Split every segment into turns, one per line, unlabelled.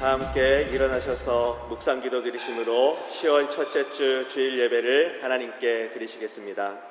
다 함께 일어나셔서 묵상기도 드리심으로 10월 첫째 주 주일 예배를 하나님께 드리시겠습니다.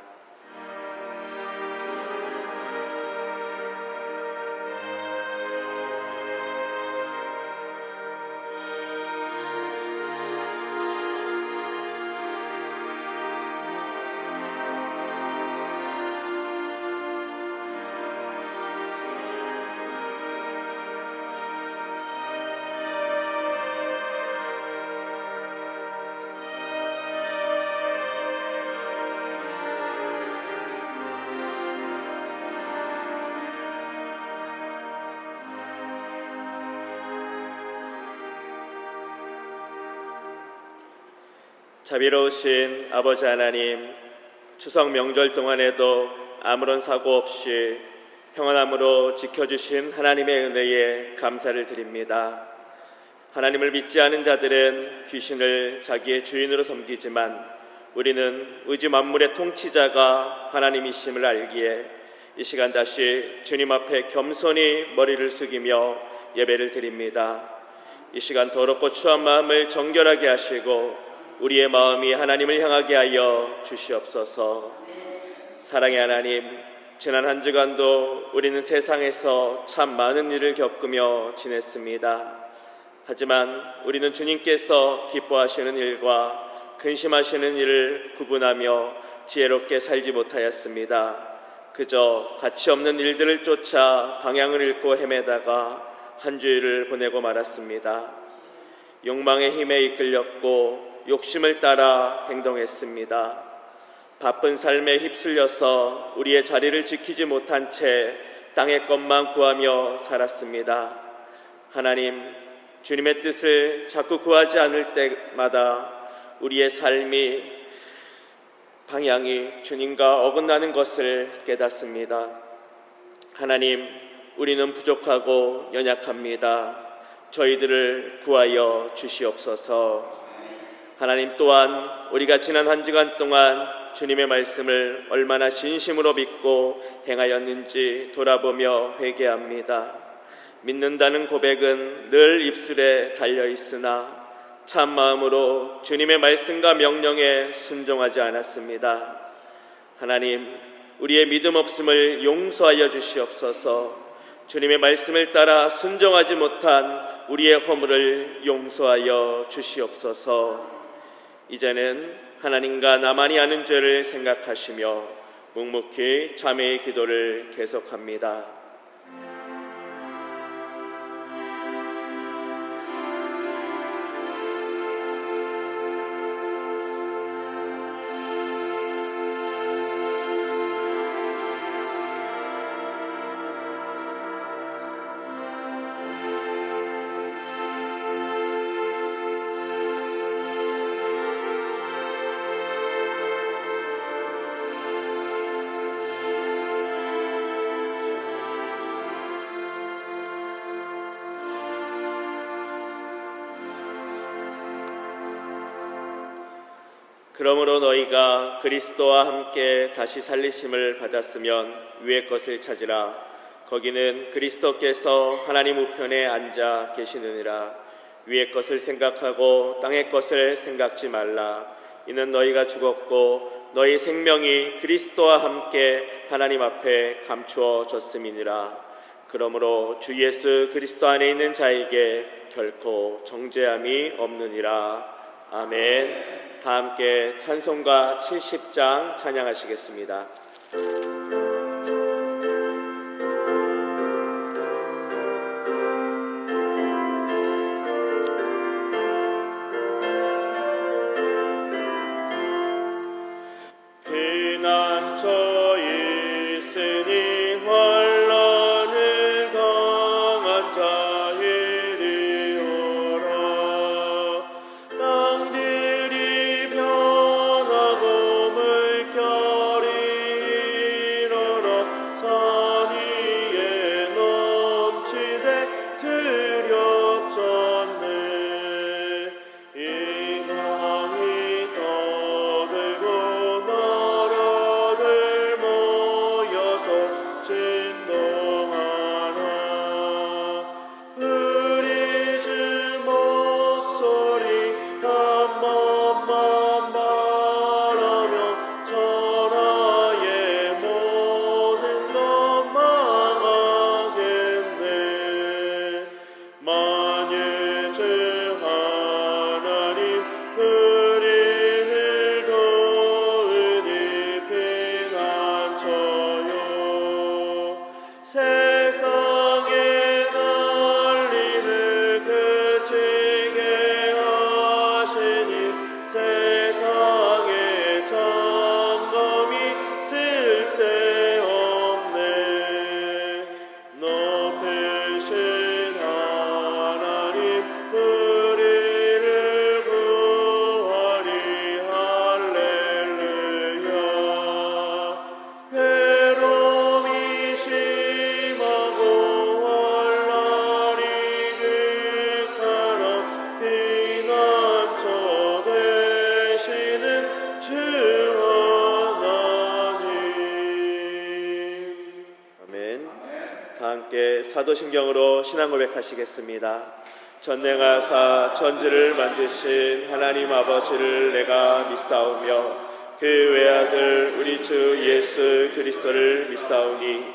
자비로우신 아버지 하나님, 추석 명절 동안에도 아무런 사고 없이 평안함으로 지켜주신 하나님의 은혜에 감사를 드립니다. 하나님을 믿지 않은 자들은 귀신을 자기의 주인으로 섬기지만 우리는 의지 만물의 통치자가 하나님이심을 알기에 이 시간 다시 주님 앞에 겸손히 머리를 숙이며 예배를 드립니다. 이 시간 더럽고 추한 마음을 정결하게 하시고 우리의 마음이 하나님을 향하게 하여 주시옵소서. 사랑의 하나님, 지난 한 주간도 우리는 세상에서 참 많은 일을 겪으며 지냈습니다. 하지만 우리는 주님께서 기뻐하시는 일과 근심하시는 일을 구분하며 지혜롭게 살지 못하였습니다. 그저 가치 없는 일들을 쫓아 방향을 잃고 헤매다가 한 주일을 보내고 말았습니다. 욕망의 힘에 이끌렸고 욕심을 따라 행동했습니다. 바쁜 삶에 휩쓸려서 우리의 자리를 지키지 못한 채 땅의 것만 구하며 살았습니다. 하나님, 주님의 뜻을 자꾸 구하지 않을 때마다 우리의 삶이 방향이 주님과 어긋나는 것을 깨닫습니다. 하나님, 우리는 부족하고 연약합니다. 저희들을 구하여 주시옵소서. 하나님, 또한 우리가 지난 한 주간 동안 주님의 말씀을 얼마나 진심으로 믿고 행하였는지 돌아보며 회개합니다. 믿는다는 고백은 늘 입술에 달려있으나 참 마음으로 주님의 말씀과 명령에 순종하지 않았습니다. 하나님, 우리의 믿음 없음을 용서하여 주시옵소서. 주님의 말씀을 따라 순종하지 못한 우리의 허물을 용서하여 주시옵소서. 이제는 하나님과 나만이 아는 죄를 생각하시며 묵묵히 자매의 기도를 계속합니다. 그러므로 너희가 그리스도와 함께 다시 살리심을 받았으면 위의 것을 찾으라. 거기는 그리스도께서 하나님 우편에 앉아 계시느니라. 위의 것을 생각하고 땅의 것을 생각지 말라. 이는 너희가 죽었고 너희 생명이 그리스도와 함께 하나님 앞에 감추어졌음이니라. 그러므로 주 예수 그리스도 안에 있는 자에게 결코 정죄함이 없느니라. 아멘. 다 함께 찬송가 70장 찬양하시겠습니다.
피난처에 있으니 환난을 당한 자이리오라. 땅들이 변하고 물결이 하나님 우리를 구하리 할렐루야. 괴로움이 심하고 환난이 극하나 피난처 되시는 주 하나님.
아멘. 다 함께 사도신경으로 신앙 고백하시겠습니다. 전능하사 천지를 만드신 하나님 아버지를 내가 믿사오며 그 외아들 우리 주 예수 그리스도를 믿사오니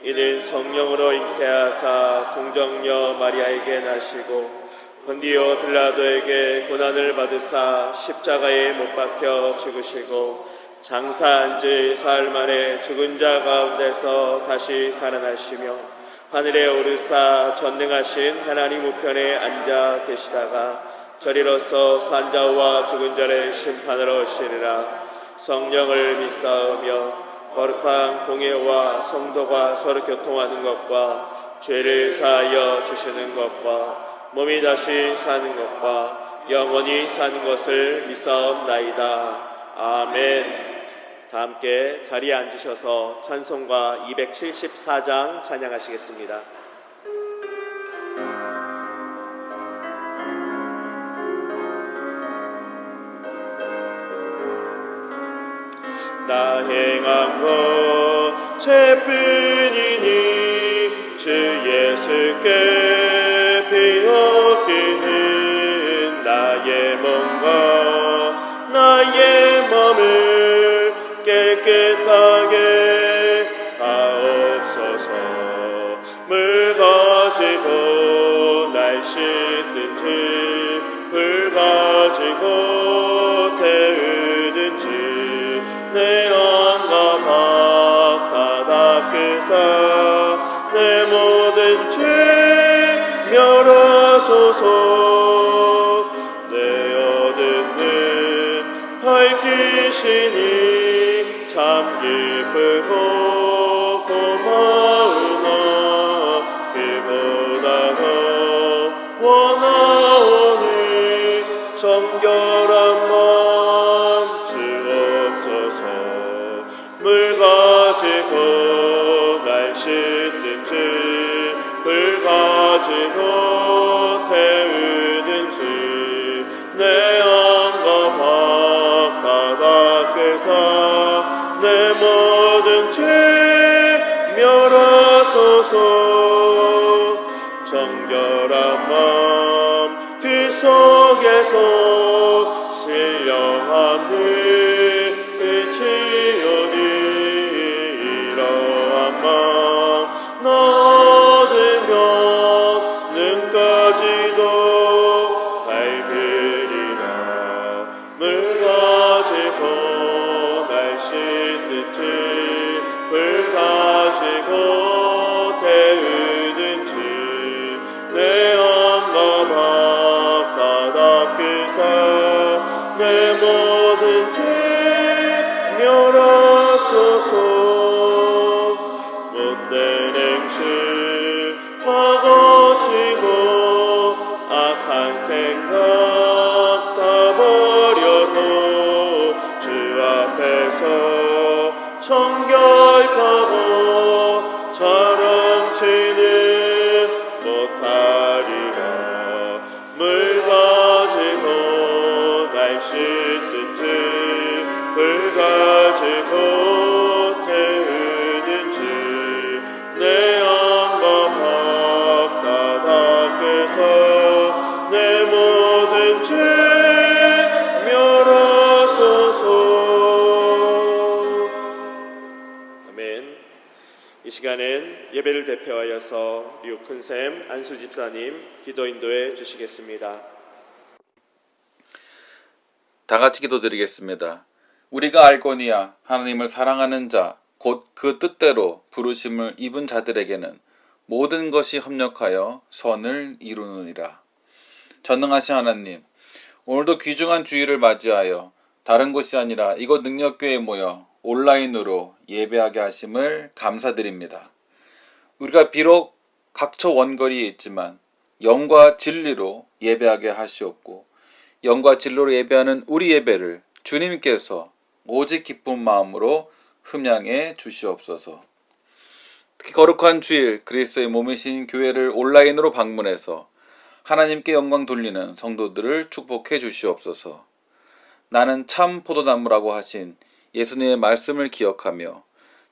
이는 성령으로 잉태하사 동정녀 마리아에게 나시고 본디오 빌라도에게 고난을 받으사 십자가에 못 박혀 죽으시고 장사한 지 사흘 만에 죽은 자 가운데서 다시 살아나시며 하늘에 오르사 전능하신 하나님 우편에 앉아 계시다가 저리로서 산자와 죽은 자를 심판하러 오시리라. 성령을 믿사오며 거룩한 공예와 성도가 서로 교통하는 것과 죄를 사하여 주시는 것과 몸이 다시 사는 것과 영원히 사는 것을 믿사옵나이다. 아멘. 다 함께 자리에 앉으셔서 찬송가 274장 찬양하시겠습니다.
나 행한 것 죄뿐이니 주 예수께 비어드는 나의 몸과 나의 맘을 깨끗하게 하옵소서. 물 가지고 날 씻든지 불 가지고 태우든지 내 안과 밥 다 닦으사 내 모든 죄 멸하소서. 내 어둠은 밝히시니 참 기쁘고 고마우나 그보다 더 원하오니 정결한 마음 주옵소서. 물 가지고 날 씻든지 불 가지고 태우든지 내 안과 밥 다 닦으사 내 모든 죄 멸하소서. 정결한 마음 그 속에서 신령함이 그치오니 이러한 마음 나 얻으면 눈까지도 밝으리라. 물 가지고 날 씻든지 불 가지고 태우든지 내 안과 밥 다 닦으사 내 모든 죄 멸하소서. 못된 행실 다 거치고 악한 생각 다 버려도 주 앞에서 정결하고 잘 넘치는 못하리라. 물 가지고 날 씻든지 불 가지고 태우든지 내 안과 밥 다 닦으사 내 모든 죄 멸하소서. 아멘. 이 시간엔 예배를 대표하여서 우리 큰샘 안수 집사님 기도 인도해 주시겠습니다.
다 같이 기도드리겠습니다. 우리가 알거니와 하나님을 사랑하는 자 곧 그 뜻대로 부르심을 입은 자들에게는 모든 것이 협력하여 선을 이루느니라. 전능하신 하나님, 오늘도 귀중한 주일을 맞이하여 다른 곳이 아니라 이곳 능력교회에 모여 온라인으로 예배하게 하심을 감사드립니다. 우리가 비록 각처 원거리에 있지만 영과 진리로 예배하게 하시옵고 영과 진리로 예배하는 우리 예배를 주님께서 오직 기쁜 마음으로 흠양해 주시옵소서. 특히 거룩한 주일 그리스도의 몸이신 교회를 온라인으로 방문해서 하나님께 영광 돌리는 성도들을 축복해 주시옵소서. 나는 참 포도나무라고 하신 예수님의 말씀을 기억하며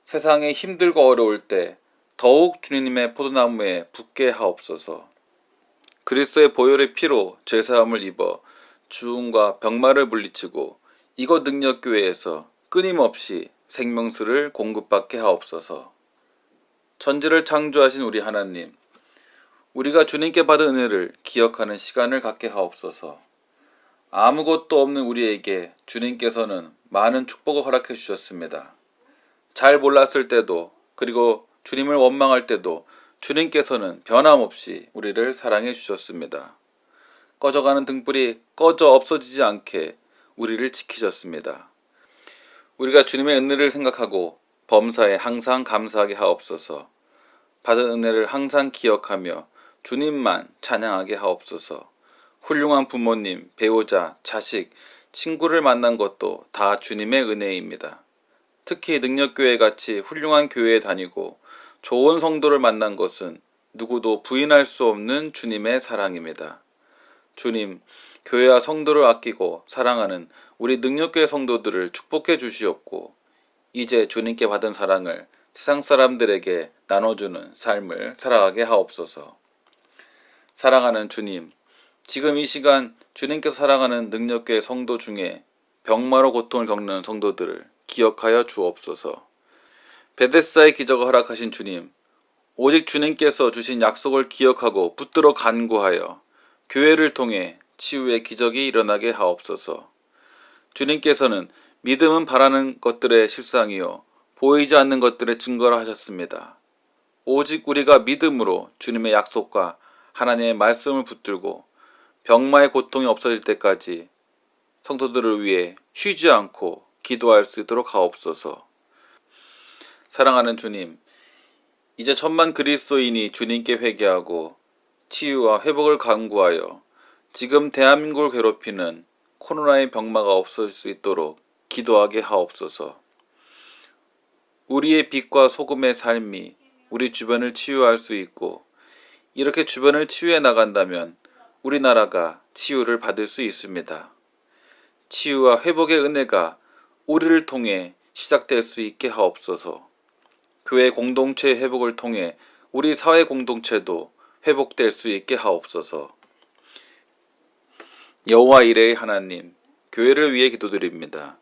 세상에 힘들고 어려울 때 더욱 주님의 포도나무에 붙게 하옵소서. 그리스도의 보혈의 피로 죄사함을 입어 주음과 병마를 물리치고 이곳 능력교회에서 끊임없이 생명수를 공급받게 하옵소서. 천지를 창조하신 우리 하나님, 우리가 주님께 받은 은혜를 기억하는 시간을 갖게 하옵소서. 아무것도 없는 우리에게 주님께서는 많은 축복을 허락해 주셨습니다. 잘 몰랐을 때도 그리고 주님을 원망할 때도 주님께서는 변함없이 우리를 사랑해 주셨습니다. 꺼져가는 등불이 꺼져 없어지지 않게 우리를 지키셨습니다. 우리가 주님의 은혜를 생각하고 범사에 항상 감사하게 하옵소서. 받은 은혜를 항상 기억하며 주님만 찬양하게 하옵소서. 훌륭한 부모님, 배우자, 자식, 친구를 만난 것도 다 주님의 은혜입니다. 특히 능력교회 같이 훌륭한 교회에 다니고 좋은 성도를 만난 것은 누구도 부인할 수 없는 주님의 사랑입니다. 주님, 교회와 성도를 아끼고 사랑하는 우리 능력교회 성도들을 축복해 주시옵고 이제 주님께 받은 사랑을 세상 사람들에게 나눠주는 삶을 살아가게 하옵소서. 사랑하는 주님, 지금 이 시간 주님께서 사랑하는 능력교회 성도 중에 병마로 고통을 겪는 성도들을 기억하여 주옵소서. 베데스다의 기적을 허락하신 주님, 오직 주님께서 주신 약속을 기억하고 붙들어 간구하여 교회를 통해 치유의 기적이 일어나게 하옵소서. 주님께서는 믿음은 바라는 것들의 실상이요 보이지 않는 것들의 증거라 하셨습니다. 오직 우리가 믿음으로 주님의 약속과 하나님의 말씀을 붙들고 병마의 고통이 없어질 때까지 성도들을 위해 쉬지 않고 기도할 수 있도록 하옵소서. 사랑하는 주님, 이제 천만 그리스도인이 주님께 회개하고 치유와 회복을 간구하여 지금 대한민국을 괴롭히는 코로나의 병마가 없어질 수 있도록 기도하게 하옵소서. 우리의 빛과 소금의 삶이 우리 주변을 치유할 수 있고 이렇게 주변을 치유해 나간다면 우리나라가 치유를 받을 수 있습니다. 치유와 회복의 은혜가 우리를 통해 시작될 수 있게 하옵소서. 교회 공동체 회복을 통해 우리 사회 공동체도 회복될 수 있게 하옵소서. 여호와 이레의 하나님, 교회를 위해 기도드립니다.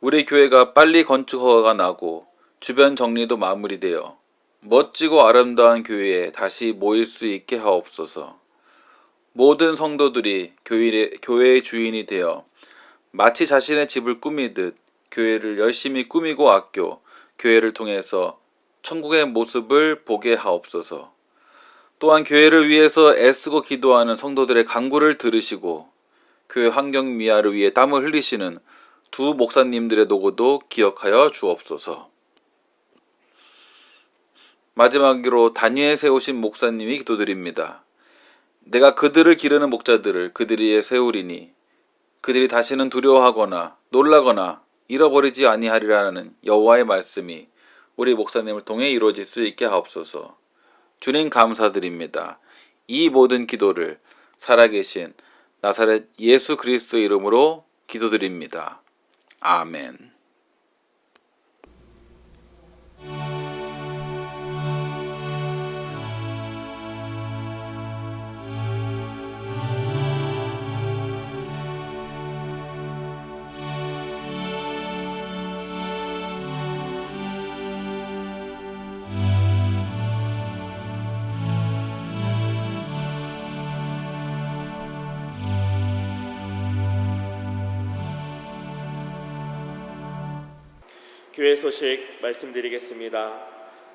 우리 교회가 빨리 건축 허가가 나고 주변 정리도 마무리되어 멋지고 아름다운 교회에 다시 모일 수 있게 하옵소서. 모든 성도들이 교회의 주인이 되어 마치 자신의 집을 꾸미듯 교회를 열심히 꾸미고 아껴 교회를 통해서 천국의 모습을 보게 하옵소서. 또한 교회를 위해서 애쓰고 기도하는 성도들의 간구를 들으시고 교회 환경 미화를 위해 땀을 흘리시는 두 목사님들의 노고도 기억하여 주옵소서. 마지막으로 단위에 세우신 목사님이 기도드립니다. 내가 그들을 기르는 목자들을 그들 위에 세우리니 그들이 다시는 두려워하거나 놀라거나 잃어버리지 아니하리라는 여호와의 말씀이 우리 목사님을 통해 이루어질 수 있게 하옵소서. 주님 감사드립니다. 이 모든 기도를 살아계신 나사렛 예수 그리스도 이름으로 기도드립니다. 아멘.
교회 소식 말씀드리겠습니다.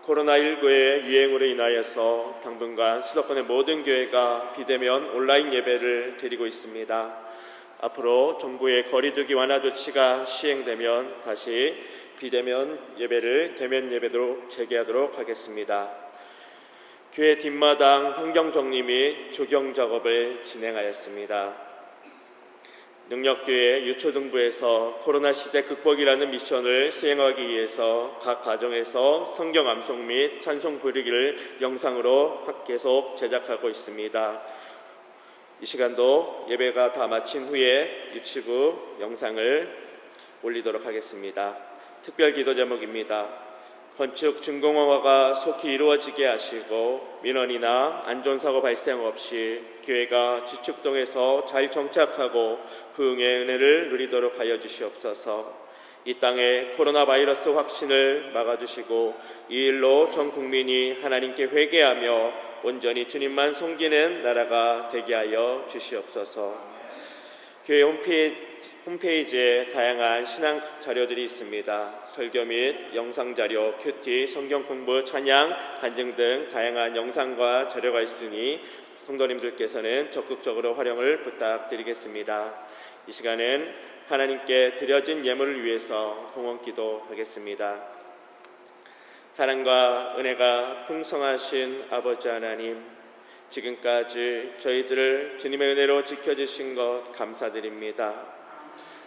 코로나19의 유행으로 인하여서 당분간 수도권의 모든 교회가 비대면 온라인 예배를 드리고 있습니다. 앞으로 정부의 거리두기 완화 조치가 시행되면 다시 비대면 예배를 대면 예배로 재개하도록 하겠습니다. 교회 뒷마당 환경정리 및 조경 작업을 진행하였습니다. 능력교회 유초등부에서 코로나 시대 극복이라는 미션을 수행하기 위해서 각 가정에서 성경 암송 및 찬송 부르기를 영상으로 계속 제작하고 있습니다. 이 시간도 예배가 다 마친 후에 유튜브 영상을 올리도록 하겠습니다. 특별 기도 제목입니다. 건축 준공허가 속히 이루어지게 하시고 민원이나 안전사고 발생 없이 교회가 지축동에서 잘 정착하고 부흥의 은혜를 누리도록 하여 주시옵소서. 이 땅의 코로나 바이러스 확신을 막아주시고 이 일로 전 국민이 하나님께 회개하며 온전히 주님만 섬기는 나라가 되게 하여 주시옵소서. 교회 홈페이지에 다양한 신앙 자료들이 있습니다. 설교 및 영상 자료, 큐티, 성경 공부, 찬양, 간증 등 다양한 영상과 자료가 있으니 성도님들께서는 적극적으로 활용을 부탁드리겠습니다. 이 시간은 하나님께 드려진 예물을 위해서 봉헌 기도하겠습니다. 사랑과 은혜가 풍성하신 아버지 하나님, 지금까지 저희들을 주님의 은혜로 지켜주신 것 감사드립니다.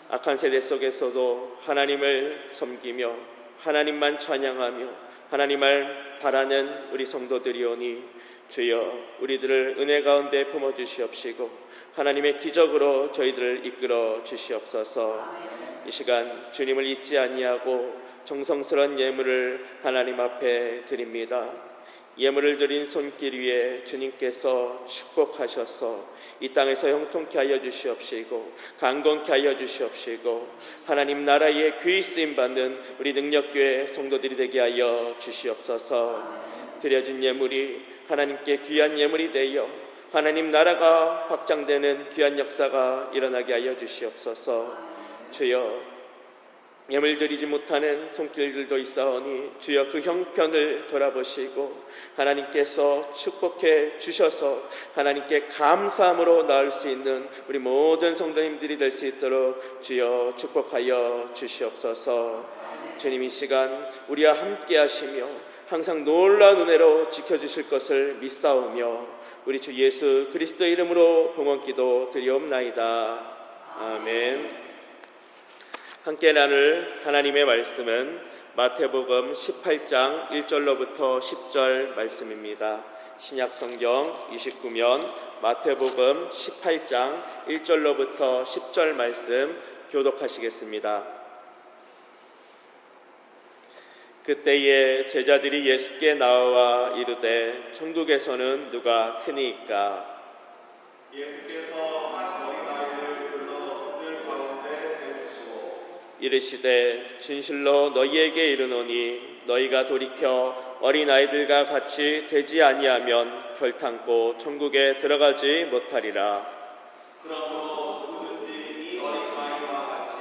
악한 세대 속에서도 하나님을 섬기며 하나님만 찬양하며 하나님을 바라는 우리 성도들이오니 주여 우리들을 은혜 가운데 품어주시옵시고 하나님의 기적으로 저희들을 이끌어 주시옵소서. 이 시간 주님을 잊지 아니하고 정성스러운 예물을 하나님 앞에 드립니다. 예물을 드린 손길 위에 주님께서 축복하셔서 이 땅에서 형통케 하여 주시옵시고 강건케 하여 주시옵시고 하나님 나라의 귀히 쓰임받는 우리 능력교회 성도들이 되게 하여 주시옵소서. 드려진 예물이 하나님께 귀한 예물이 되어 하나님 나라가 확장되는 귀한 역사가 일어나게 하여 주시옵소서. 주여 예물 드리지 못하는 손길들도 있사오니 주여 그 형편을 돌아보시고 하나님께서 축복해 주셔서 하나님께 감사함으로 나을 수 있는 우리 모든 성도님들이 될 수 있도록 주여 축복하여 주시옵소서. 주님 이 시간 우리와 함께 하시며 항상 놀라운 은혜로 지켜주실 것을 믿사오며 우리 주 예수 그리스도 이름으로 봉헌기도 드리옵나이다. 아멘. 함께 나눌 하나님의 말씀은 마태복음 18장 1절로부터 10절 말씀입니다. 신약성경 29면 마태복음 18장 1절로부터 10절 말씀 교독하시겠습니다. 그때에 제자들이 예수께 나와 이르되 천국에서는 누가 크니이까?
예수께서 한 어린아이를 불러 그들 가운데 세우시고
이르시되 진실로 너희에게 이르노니 너희가 돌이켜 어린아이들과 같이 되지 아니하면 결탄코 천국에 들어가지 못하리라.
그러므로 누구든지 이 어린아이와 같이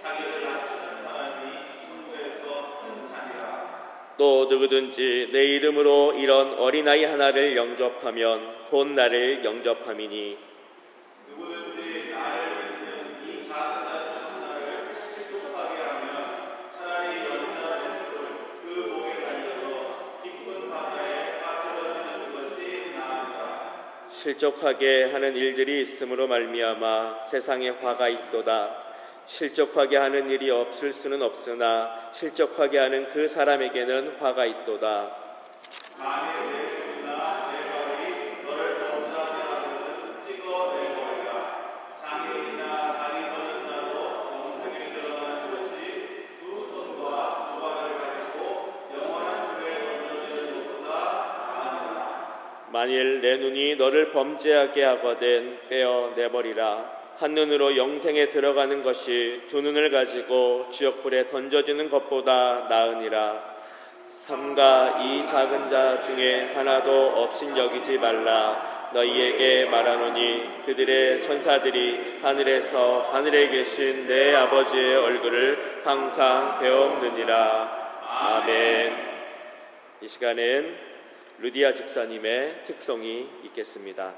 자기를 낮추는 사람이 천국에서 큰 자니라.
또 누구든지 내 이름으로 이런 어린아이 하나를 영접하면 곧 나를 영접함이니
누구든지 나를 믿는 이 작은 자식 하나를 실족하게 하면 차라리 연자된 그 목에 달려서 깊은 바다에 빠뜨려지는 것이 나으니라.
실족하게 하는 일들이 있음으로 말미암아 세상에 화가 있도다. 실족하게 하는 일이 없을 수는 없으나 실족하게 하는 그 사람에게는 화가 있도다.
만일 내 손이나 내 발이 너를 범죄하게 하거든 찍어내버리라. 장애인이나 다리 터진 자도 영생에 들어가는 것이 두 손과 두 발을 가지고 영원한 불에 던져지는 것보다 나으니라.
만일 내 눈이 너를 범죄하게 하거든 빼어내버리라. 한눈으로 영생에 들어가는 것이 두 눈을 가지고 지옥불에 던져지는 것보다 나으니라. 삼가 이 작은 자 중에 하나도 없인 여기지 말라. 너희에게 말하노니 그들의 천사들이 하늘에서 하늘에 계신 내 아버지의 얼굴을 항상 되옵느니라. 아멘. 이 시간엔 루디아 집사님의 특송이 있겠습니다.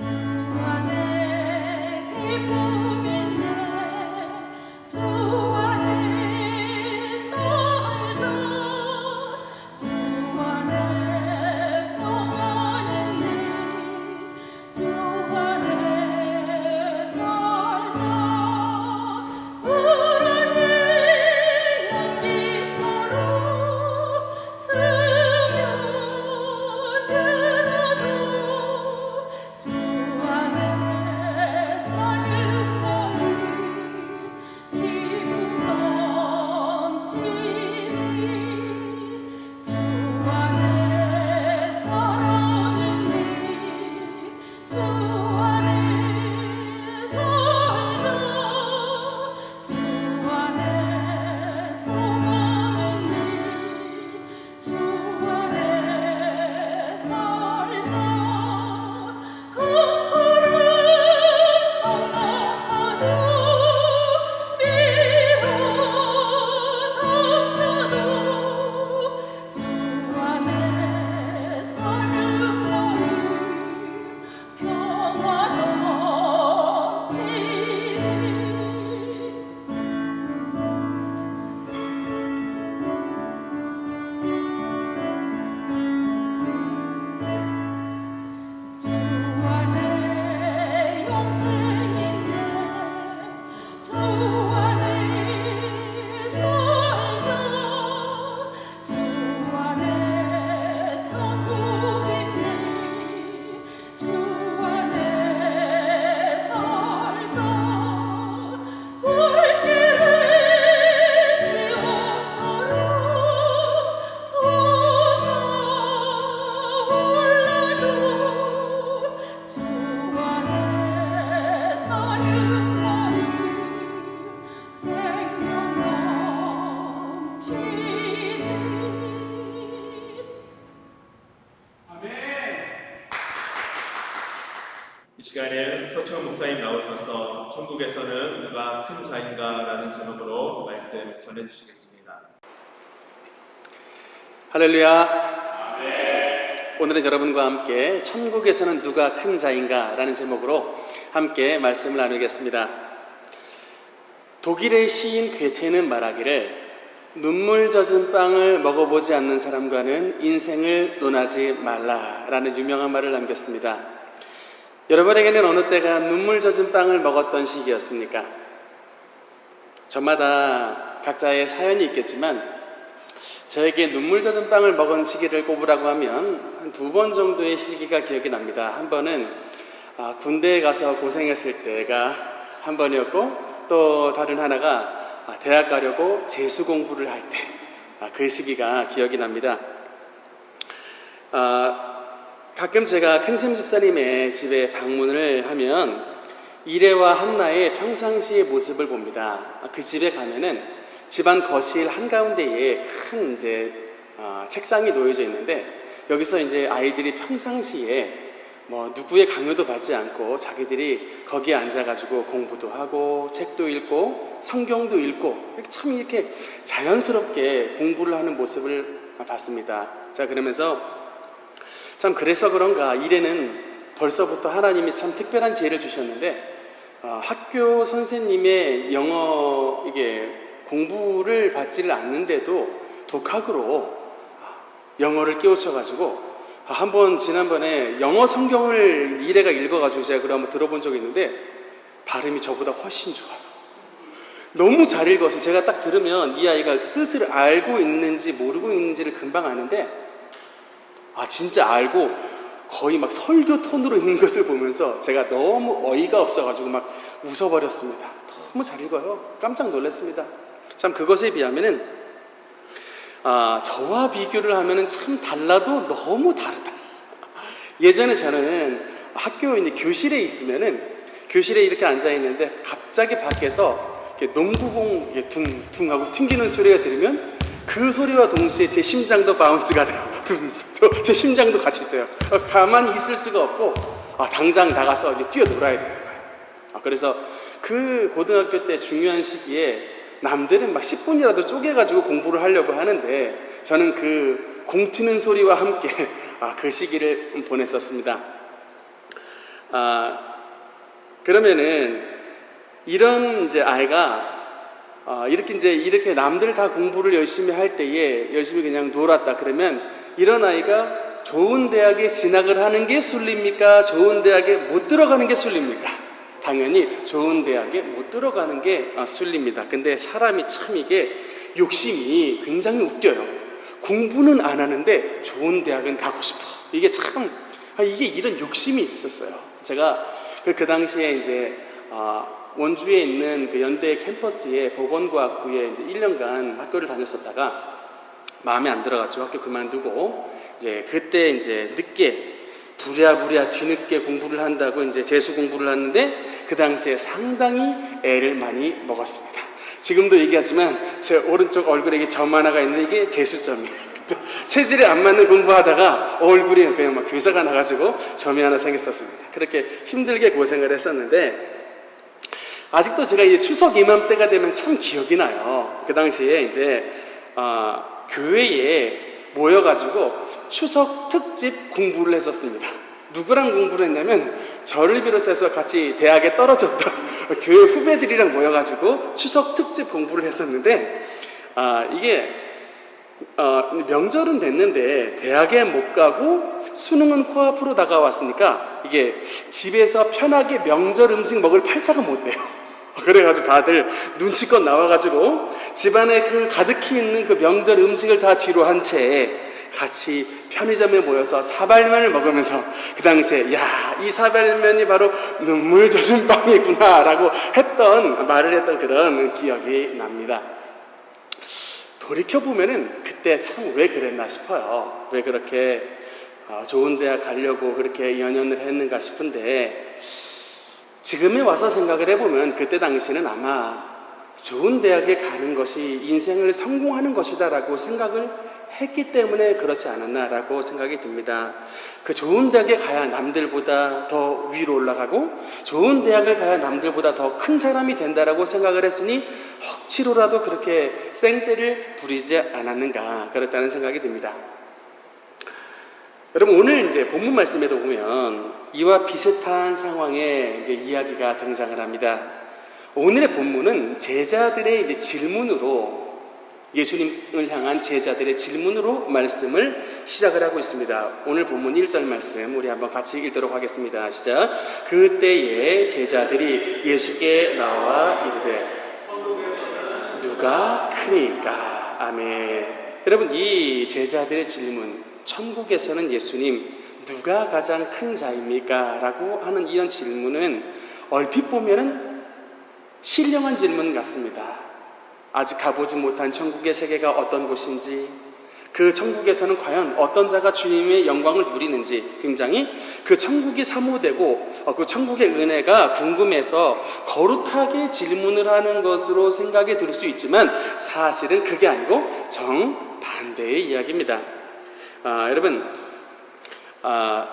주 안에
이 시간에 서충원 목사님 나오셔서 천국에서는 누가 큰 자인가라는 제목으로 말씀 전해주시겠습니다.
할렐루야. 오늘은 여러분과 함께 천국에서는 누가 큰 자인가 라는 제목으로 함께 말씀을 나누겠습니다. 독일의 시인 괴테는 말하기를 눈물 젖은 빵을 먹어보지 않는 사람과는 인생을 논하지 말라라는 유명한 말을 남겼습니다. 여러분에게는 어느 때가 눈물 젖은 빵을 먹었던 시기였습니까? 저마다 각자의 사연이 있겠지만 저에게 눈물 젖은 빵을 먹은 시기를 꼽으라고 하면 한 2번 정도의 시기가 기억이 납니다. 한 번은 군대에 가서 고생했을 때가 한 번이었고, 또 다른 하나가 대학 가려고 재수 공부를 할 때, 그 시기가 기억이 납니다. 가끔 제가 큰샘 집사님의 집에 방문을 하면 이래와 한나의 평상시의 모습을 봅니다. 그 집에 가면은 집안 거실 한가운데에 큰 책상이 놓여져 있는데, 여기서 이제 아이들이 평상시에 누구의 강요도 받지 않고 자기들이 거기에 앉아가지고 공부도 하고 책도 읽고 성경도 읽고 참 이렇게 자연스럽게 공부를 하는 모습을 봤습니다. 자, 그러면서 참 그래서 그런가 이래는 벌써부터 하나님이 참 특별한 지혜를 주셨는데, 학교 선생님의 영어 공부를 받지를 않는데도 독학으로 영어를 깨우쳐가지고 한번 지난번에 영어 성경을 이래가 읽어가지고 제가 그걸 한번 들어본 적이 있는데 발음이 저보다 훨씬 좋아요. 너무 잘 읽어서 제가 딱 들으면 이 아이가 뜻을 알고 있는지 모르고 있는지를 금방 아는데, 진짜 알고 거의 막 설교 톤으로 읽는 것을 보면서 제가 너무 어이가 없어가지고 막 웃어버렸습니다. 너무 잘 읽어요. 깜짝 놀랐습니다. 참 그것에 비하면은 저와 비교를 하면은 참 달라도 너무 다르다. 예전에 저는 학교 교실에 있으면은 교실에 이렇게 앉아 있는데 갑자기 밖에서 농구공 둥둥 하고 튕기는 소리가 들으면 그 소리와 동시에 제 심장도 바운스가 돼요. 제 심장도 같이 뛰어요. 가만히 있을 수가 없고 당장 나가서 뛰어놀아야 되는 거예요. 그래서 그 고등학교 때 중요한 시기에 남들은 막 10분이라도 쪼개가지고 공부를 하려고 하는데 저는 그 공 튀는 소리와 함께 그 시기를 보냈었습니다. 그러면은 이런 아이가 이렇게 남들 다 공부를 열심히 할 때에 열심히 그냥 놀았다 그러면, 이런 아이가 좋은 대학에 진학을 하는 게 순리입니까? 좋은 대학에 못 들어가는 게 순리입니까? 당연히 좋은 대학에 못 들어가는 게 순리입니다. 근데 사람이 참 이게 욕심이 굉장히 웃겨요. 공부는 안 하는데 좋은 대학은 가고 싶어. 이게 참 이런 욕심이 있었어요. 제가 그 당시에 원주에 있는 그 연대 캠퍼스에 보건과학부에 1년간 학교를 다녔었다가 마음에 안 들어가지고 학교 그만두고 그때 늦게 부랴부랴 뒤늦게 공부를 한다고 재수 공부를 하는데 그 당시에 상당히 애를 많이 먹었습니다. 지금도 얘기하지만 제 오른쪽 얼굴에 이게 점 하나가 있는데 이게 재수점이에요. 체질에 안 맞는 공부하다가 얼굴이 그냥 막 괴사가 나가지고 점이 하나 생겼었습니다. 그렇게 힘들게 고생을 했었는데 아직도 제가 이제 추석 이맘때가 되면 참 기억이 나요. 그 당시에 이제 교회에 모여가지고 추석 특집 공부를 했었습니다. 누구랑 공부를 했냐면 저를 비롯해서 같이 대학에 떨어졌던 교회 후배들이랑 모여가지고 추석 특집 공부를 했었는데 이게 명절은 됐는데 대학에 못 가고 수능은 코앞으로 다가왔으니까 이게 집에서 편하게 명절 음식 먹을 팔자가 못 돼요. 그래가지고 다들 눈치껏 나와가지고 집안에 그 가득히 있는 그 명절 음식을 다 뒤로 한 채 같이 편의점에 모여서 사발면을 먹으면서 그 당시에 이 사발면이 바로 눈물 젖은 빵이구나 라고 말을 했던 그런 기억이 납니다. 돌이켜보면은 그때 참 왜 그랬나 싶어요. 왜 그렇게 좋은 대학 가려고 그렇게 연연을 했는가 싶은데 지금에 와서 생각을 해보면 그때 당시는 아마 좋은 대학에 가는 것이 인생을 성공하는 것이다 라고 생각을 했기 때문에 그렇지 않았나라고 생각이 듭니다. 그 좋은 대학에 가야 남들보다 더 위로 올라가고 좋은 대학을 가야 남들보다 더 큰 사람이 된다라고 생각을 했으니 억지로라도 그렇게 생떼를 부리지 않았는가 그렇다는 생각이 듭니다. 여러분 오늘 이제 본문 말씀에도 보면 이와 비슷한 상황에 이제 이야기가 등장을 합니다. 오늘의 본문은 제자들의 이제 질문으로 예수님을 향한 제자들의 질문으로 말씀을 시작을 하고 있습니다. 오늘 본문 1절 말씀 우리 한번 같이 읽도록 하겠습니다. 시작. 그때에 제자들이 예수께 나와 이르되 누가 크니까? 아멘. 여러분 이 제자들의 질문, 천국에서는 예수님 누가 가장 큰 자입니까? 라고 하는 이런 질문은 얼핏 보면은 신령한 질문 같습니다. 아직 가보지 못한 천국의 세계가 어떤 곳인지, 그 천국에서는 과연 어떤 자가 주님의 영광을 누리는지 굉장히 그 천국이 사모되고 그 천국의 은혜가 궁금해서 거룩하게 질문을 하는 것으로 생각이 들 수 있지만 사실은 그게 아니고 정반대의 이야기입니다. 여러분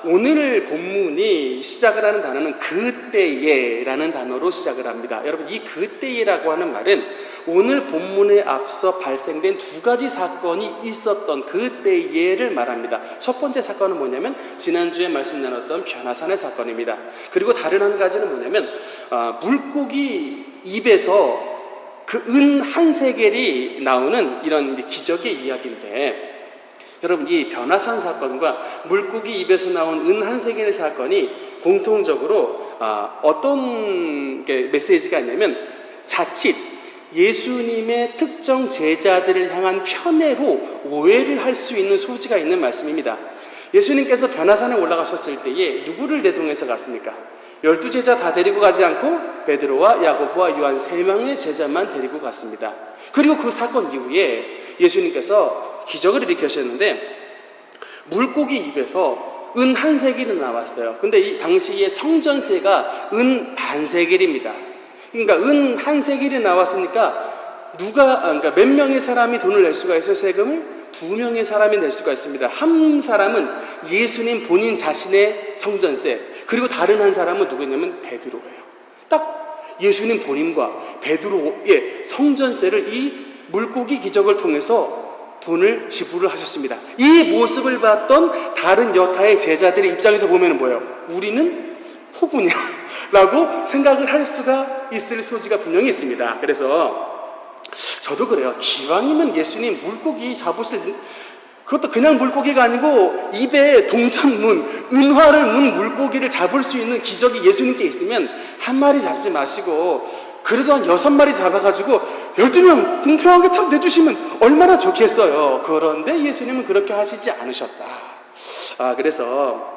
오늘 본문이 시작을 하는 단어는 그때에라는 단어로 시작을 합니다. 여러분 이 그때에라고 하는 말은 오늘 본문에 앞서 발생된 두 가지 사건이 있었던 그때에를 말합니다. 첫 번째 사건은 뭐냐면 지난주에 말씀 나눴던 변화산의 사건입니다. 그리고 다른 한 가지는 뭐냐면 물고기 입에서 그 은 한 세겔이 나오는 이런 기적의 이야기인데 여러분 이 변화산 사건과 물고기 입에서 나온 은 한 세겔의 사건이 공통적으로 어떤 메시지가 있냐면 자칫 예수님의 특정 제자들을 향한 편애로 오해를 할 수 있는 소지가 있는 말씀입니다. 예수님께서 변화산에 올라가셨을 때에 누구를 대동해서 갔습니까? 12제자 다 데리고 가지 않고 베드로와 야고보와 요한 3명의 제자만 데리고 갔습니다. 그리고 그 사건 이후에 예수님께서 기적을 일으키셨는데 물고기 입에서 은 한 세겔이 나왔어요. 근데 이 당시의 성전세가 은 반 세겔입니다. 그러니까 은 한 세겔이 나왔으니까 그러니까 몇 명의 사람이 돈을 낼 수가 있어요? 세금을? 2명의 사람이 낼 수가 있습니다. 한 사람은 예수님 본인 자신의 성전세, 그리고 다른 한 사람은 누구냐면 베드로예요. 딱 예수님 본인과 베드로의 성전세를 이 물고기 기적을 통해서 돈을 지불을 하셨습니다. 이 모습을 봤던 다른 여타의 제자들의 입장에서 보면 뭐예요? 우리는 호구냐? 라고 생각을 할 수가 있을 소지가 분명히 있습니다. 그래서 저도 그래요. 기왕이면 예수님 물고기 잡으실, 그것도 그냥 물고기가 아니고 입에 동전문, 은화를 문 물고기를 잡을 수 있는 기적이 예수님께 있으면 한 마리 잡지 마시고 그래도 한 6마리 잡아가지고 12명 공평하게 탁 내주시면 얼마나 좋겠어요. 그런데 예수님은 그렇게 하시지 않으셨다. 그래서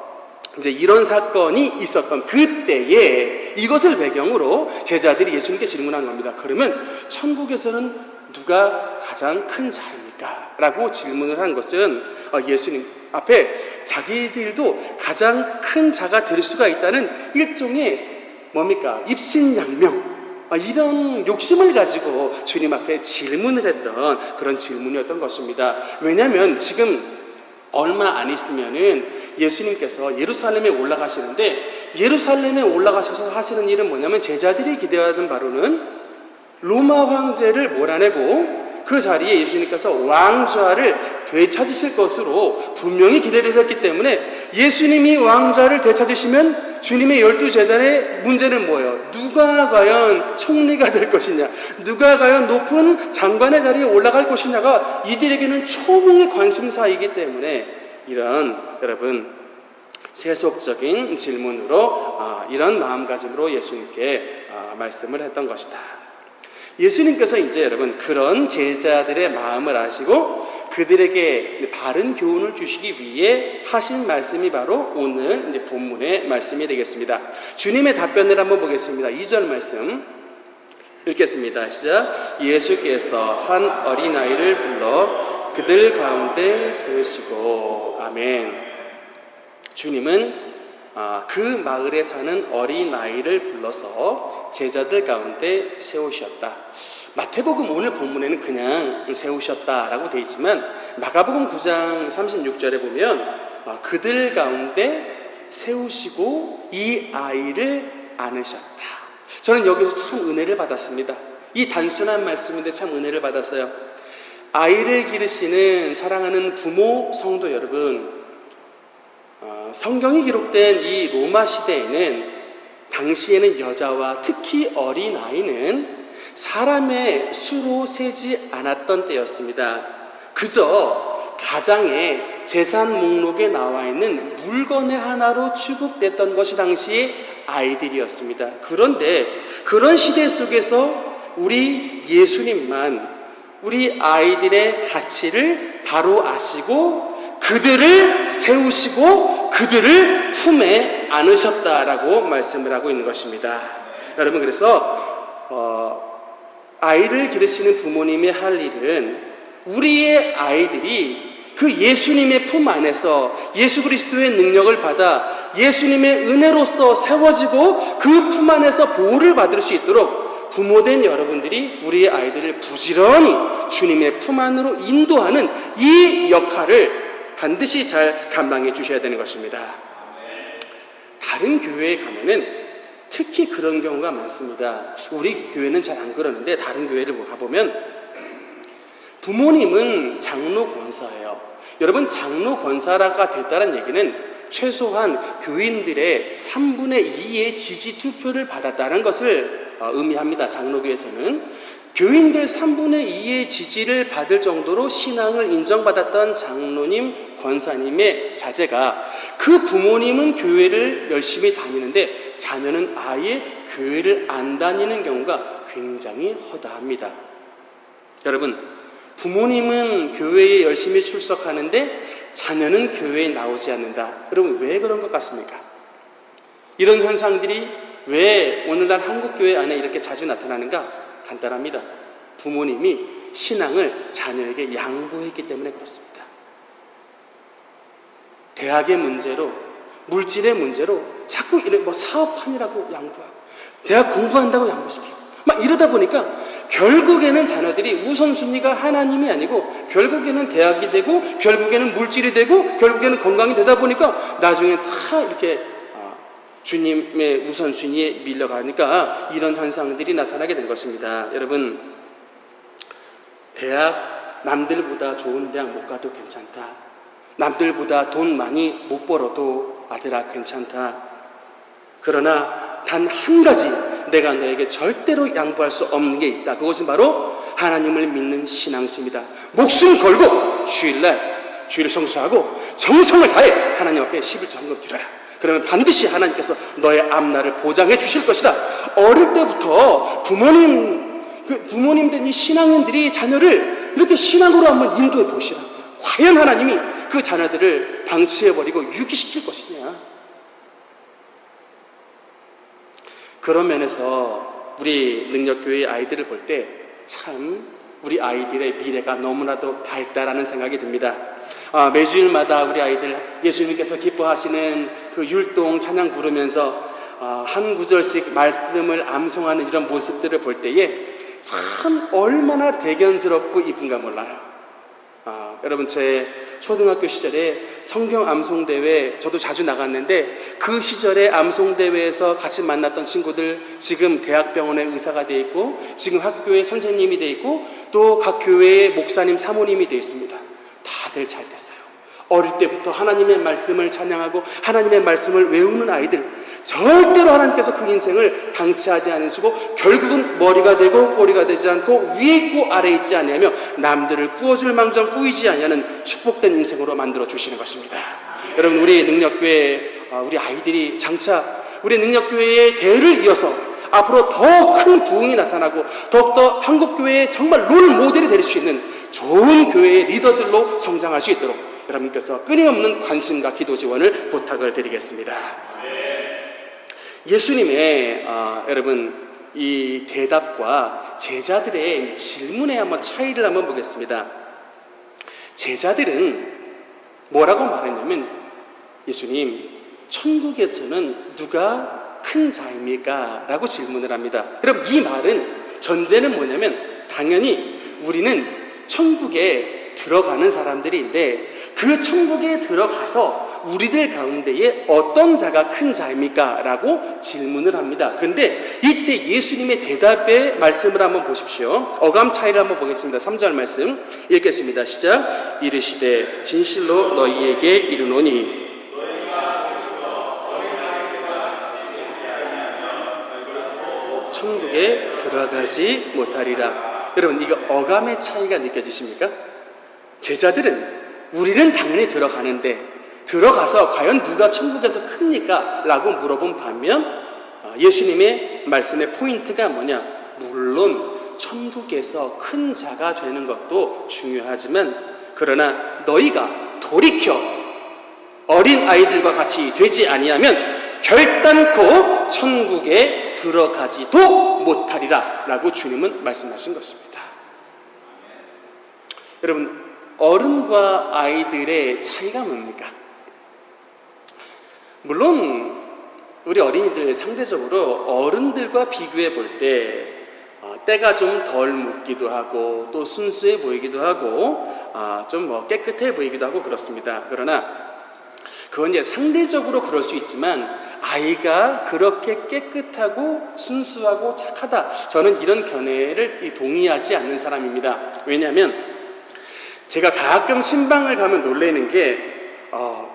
이제 이런 사건이 있었던 그때에 이것을 배경으로 제자들이 예수님께 질문한 겁니다. 그러면 천국에서는 누가 가장 큰 자입니까? 라고 질문을 한 것은 예수님 앞에 자기들도 가장 큰 자가 될 수가 있다는 일종의 뭡니까? 입신양명, 이런 욕심을 가지고 주님 앞에 질문을 했던 그런 질문이었던 것입니다. 왜냐하면 지금 얼마 안 있으면은 예수님께서 예루살렘에 올라가시는데, 예루살렘에 올라가셔서 하시는 일은 뭐냐면, 제자들이 기대하던 바로는 로마 황제를 몰아내고 그 자리에 예수님께서 왕좌를 되찾으실 것으로 분명히 기대를 했기 때문에, 예수님이 왕좌를 되찾으시면 주님의 12제자의 문제는 뭐예요? 누가 과연 총리가 될 것이냐, 누가 과연 높은 장관의 자리에 올라갈 것이냐가 이들에게는 초미의 관심사이기 때문에, 이런 여러분 세속적인 질문으로 이런 마음가짐으로 예수님께 말씀을 했던 것이다. 예수님께서 이제 여러분 그런 제자들의 마음을 아시고 그들에게 바른 교훈을 주시기 위해 하신 말씀이 바로 오늘 이제 본문의 말씀이 되겠습니다. 주님의 답변을 한번 보겠습니다. 2절 말씀 읽겠습니다. 시작. 예수께서 한 어린아이를 불러 그들 가운데 세우시고. 아멘. 주님은 그 마을에 사는 어린아이를 불러서 제자들 가운데 세우셨다. 마태복음 오늘 본문에는 그냥 세우셨다라고 되어 있지만, 마가복음 9장 36절에 보면 그들 가운데 세우시고 이 아이를 안으셨다. 저는 여기서 참 은혜를 받았습니다. 이 단순한 말씀인데 참 은혜를 받았어요. 아이를 기르시는 사랑하는 부모 성도 여러분, 성경이 기록된 이 로마 시대에는 당시에는 여자와 특히 어린아이는 사람의 수로 세지 않았던 때였습니다. 그저 가장의 재산 목록에 나와 있는 물건의 하나로 취급됐던 것이 당시의 아이들이었습니다. 그런데 그런 시대 속에서 우리 예수님만 우리 아이들의 가치를 바로 아시고 그들을 세우시고 그들을 품에 안으셨다라고 말씀을 하고 있는 것입니다. 여러분, 그래서 아이를 기르시는 부모님이 할 일은 우리의 아이들이 그 예수님의 품 안에서 예수 그리스도의 능력을 받아 예수님의 은혜로서 세워지고 그 품 안에서 보호를 받을 수 있도록 부모된 여러분들이 우리의 아이들을 부지런히 주님의 품 안으로 인도하는 이 역할을 반드시 잘 감당해 주셔야 되는 것입니다. 다른 교회에 가면은 특히 그런 경우가 많습니다. 우리 교회는 잘 안 그러는데 다른 교회를 가보면 부모님은 장로 권사예요. 여러분, 장로 권사가 됐다는 얘기는 최소한 교인들의 3분의 2의 지지 투표를 받았다는 것을 의미합니다. 장로교에서는 교인들 3분의 2의 지지를 받을 정도로 신앙을 인정받았던 장로님, 권사님의 자제가, 그 부모님은 교회를 열심히 다니는데 자녀는 아예 교회를 안 다니는 경우가 굉장히 허다합니다. 여러분, 부모님은 교회에 열심히 출석하는데 자녀는 교회에 나오지 않는다. 여러분, 왜 그런 것 같습니까? 이런 현상들이 왜 오늘날 한국교회 안에 이렇게 자주 나타나는가? 간단합니다. 부모님이 신앙을 자녀에게 양보했기 때문에 그렇습니다. 대학의 문제로, 물질의 문제로 자꾸 뭐 사업하느라고 양보하고, 대학 공부한다고 양보시키고, 막 이러다 보니까 결국에는 자녀들이 우선순위가 하나님이 아니고 결국에는 대학이 되고 결국에는 물질이 되고 결국에는 건강이 되다 보니까 나중에 다 이렇게 주님의 우선순위에 밀려가니까 이런 현상들이 나타나게 된 것입니다. 여러분, 대학 남들보다 좋은 대학 못 가도 괜찮다. 남들보다 돈 많이 못 벌어도 아들아 괜찮다. 그러나 단 한 가지 내가 너에게 절대로 양보할 수 없는 게 있다. 그것은 바로 하나님을 믿는 신앙심이다. 목숨 걸고 주일날 주일을 성수하고 정성을 다해 하나님 앞에 11조헌금 드려라. 그러면 반드시 하나님께서 너의 앞날을 보장해 주실 것이다. 어릴 때부터 부모님 된 이 신앙인들이 자녀를 이렇게 신앙으로 한번 인도해 보시라. 과연 하나님이 그 자녀들을 방치해버리고 유기시킬 것이냐. 그런 면에서 우리 능력교회의 아이들을 볼 때 참 우리 아이들의 미래가 너무나도 밝다라는 생각이 듭니다. 매주일마다 우리 아이들 예수님께서 기뻐하시는 그 율동 찬양 부르면서 한 구절씩 말씀을 암송하는 이런 모습들을 볼 때에 참 얼마나 대견스럽고 이쁜가 몰라요. 여러분 제 초등학교 시절에 성경 암송대회 저도 자주 나갔는데 그 시절에 암송대회에서 같이 만났던 친구들 지금 대학병원에 의사가 돼 있고 지금 학교에 선생님이 돼 있고 또 각 교회의 목사님 사모님이 돼 있습니다. 다들 잘 됐어요. 어릴 때부터 하나님의 말씀을 찬양하고 하나님의 말씀을 외우는 아이들, 절대로 하나님께서 그 인생을 방치하지 않으시고 결국은 머리가 되고 꼬리가 되지 않고 위에 있고 아래에 있지 아니하며 남들을 꾸어줄 망정 꾸이지 아니하는 축복된 인생으로 만들어 주시는 것입니다. 여러분, 우리 능력교회 우리 아이들이 장차 우리 능력교회의 대를 이어서 앞으로 더 큰 부흥이 나타나고 더욱더 한국교회의 정말 롤 모델이 될 수 있는 좋은 교회의 리더들로 성장할 수 있도록 여러분께서 끊임없는 관심과 기도 지원을 부탁을 드리겠습니다. 예수님의 여러분 이 대답과 제자들의 질문의 한번 차이를 한번 보겠습니다. 제자들은 뭐라고 말했냐면 예수님, 천국에서는 누가 큰 자입니까? 라고 질문을 합니다. 여러분, 이 말은 전제는 뭐냐면 당연히 우리는 천국에 들어가는 사람들인데 그 천국에 들어가서 우리들 가운데에 어떤 자가 큰 자입니까? 라고 질문을 합니다. 근데 이때 예수님의 대답의 말씀을 한번 보십시오. 어감 차이를 한번 보겠습니다. 3절 말씀 읽겠습니다. 시작. 이르시되 진실로 너희에게 이르노니 천국에 들어가지 못하리라. 여러분, 이거 어감의 차이가 느껴지십니까? 제자들은 우리는 당연히 들어가는데 들어가서 과연 누가 천국에서 큽니까? 라고 물어본 반면 예수님의 말씀의 포인트가 뭐냐? 물론 천국에서 큰 자가 되는 것도 중요하지만 그러나 너희가 돌이켜 어린 아이들과 같이 되지 아니하면 결단코 천국에 들어가지도 못하리라 라고 주님은 말씀하신 것입니다. 여러분, 어른과 아이들의 차이가 뭡니까? 물론 우리 어린이들 상대적으로 어른들과 비교해 볼 때 때가 좀 덜 묻기도 하고 또 순수해 보이기도 하고 좀 깨끗해 보이기도 하고 그렇습니다. 그러나 그건 이제 상대적으로 그럴 수 있지만 아이가 그렇게 깨끗하고 순수하고 착하다, 저는 이런 견해를 동의하지 않는 사람입니다. 왜냐하면 제가 가끔 신방을 가면 놀라는 게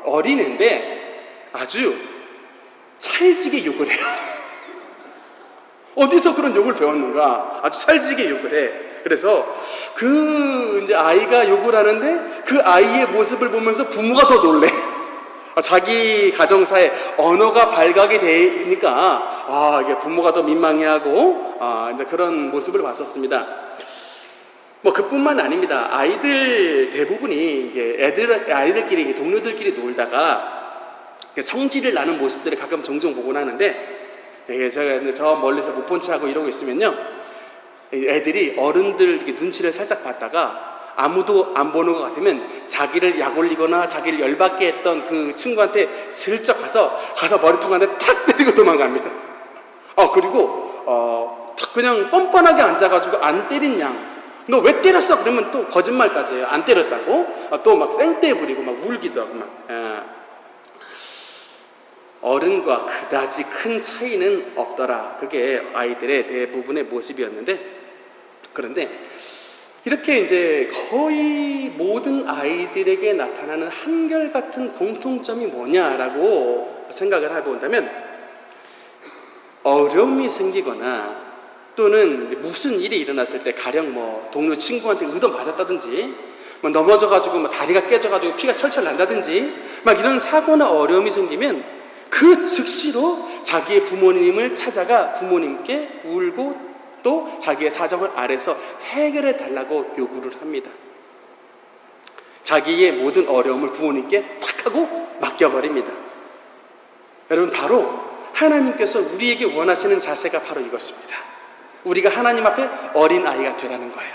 어린애인데 아주 찰지게 욕을 해요. 어디서 그런 욕을 배웠는가? 아주 찰지게 욕을 해. 그래서 그 이제 아이가 욕을 하는데 그 아이의 모습을 보면서 부모가 더 놀래. 자기 가정사에 언어가 발각이 되니까 이게 부모가 더 민망해하고 이제 그런 모습을 봤었습니다. 그뿐만 아닙니다. 아이들 대부분이 이게 아이들끼리 동료들끼리 놀다가 성질을 나는 모습들을 가끔 종종 보곤 하는데 제가 저 멀리서 못 본 체 하고 이러고 있으면요, 애들이 어른들 이렇게 눈치를 살짝 봤다가 아무도 안 보는 것 같으면 자기를 약 올리거나 자기를 열받게 했던 그 친구한테 슬쩍 가서 머리통한테 탁 때리고 도망갑니다. 그리고 탁 그냥 뻔뻔하게 앉아가지고 안 때린 양, 너 왜 때렸어? 그러면 또 거짓말까지 해요. 안 때렸다고. 또 막 생떼 부리고 막 울기도 하고 막. 어른과 그다지 큰 차이는 없더라. 그게 아이들의 대부분의 모습이었는데, 그런데 이렇게 이제 거의 모든 아이들에게 나타나는 한결같은 공통점이 뭐냐라고 생각을 해본다면 어려움이 생기거나 또는 무슨 일이 일어났을 때 가령 동료 친구한테 의도 맞았다든지 넘어져가지고 다리가 깨져가지고 피가 철철 난다든지 막 이런 사고나 어려움이 생기면 그 즉시로 자기의 부모님을 찾아가 부모님께 울고 또 자기의 사정을 아래서 해결해 달라고 요구를 합니다. 자기의 모든 어려움을 부모님께 탁 하고 맡겨버립니다. 여러분, 바로 하나님께서 우리에게 원하시는 자세가 바로 이것입니다. 우리가 하나님 앞에 어린아이가 되라는 거예요.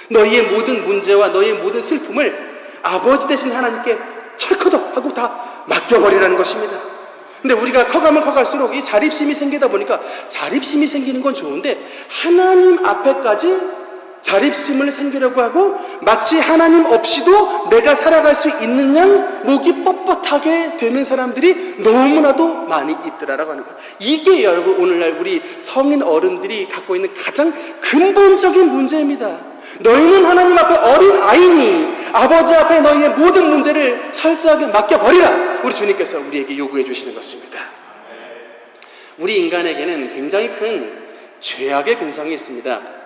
너희의 모든 문제와 너희의 모든 슬픔을 아버지 되신 하나님께 철커덕 하고 다 맡겨버리라는 것입니다. 근데 우리가 커가면 커갈수록 이 자립심이 생기다 보니까 자립심이 생기는 건 좋은데 하나님 앞에까지 자립심을 생기려고 하고 마치 하나님 없이도 내가 살아갈 수 있는 양 목이 뻣뻣하게 되는 사람들이 너무나도 많이 있더라라고 하는 거예요. 이게 여러분 오늘날 우리 성인 어른들이 갖고 있는 가장 근본적인 문제입니다. 너희는 하나님 앞에 어린 아이니 아버지 앞에 너희의 모든 문제를 철저하게 맡겨버리라. 우리 주님께서 우리에게 요구해 주시는 것입니다. 우리 인간에게는 굉장히 큰 죄악의 근성이 있습니다.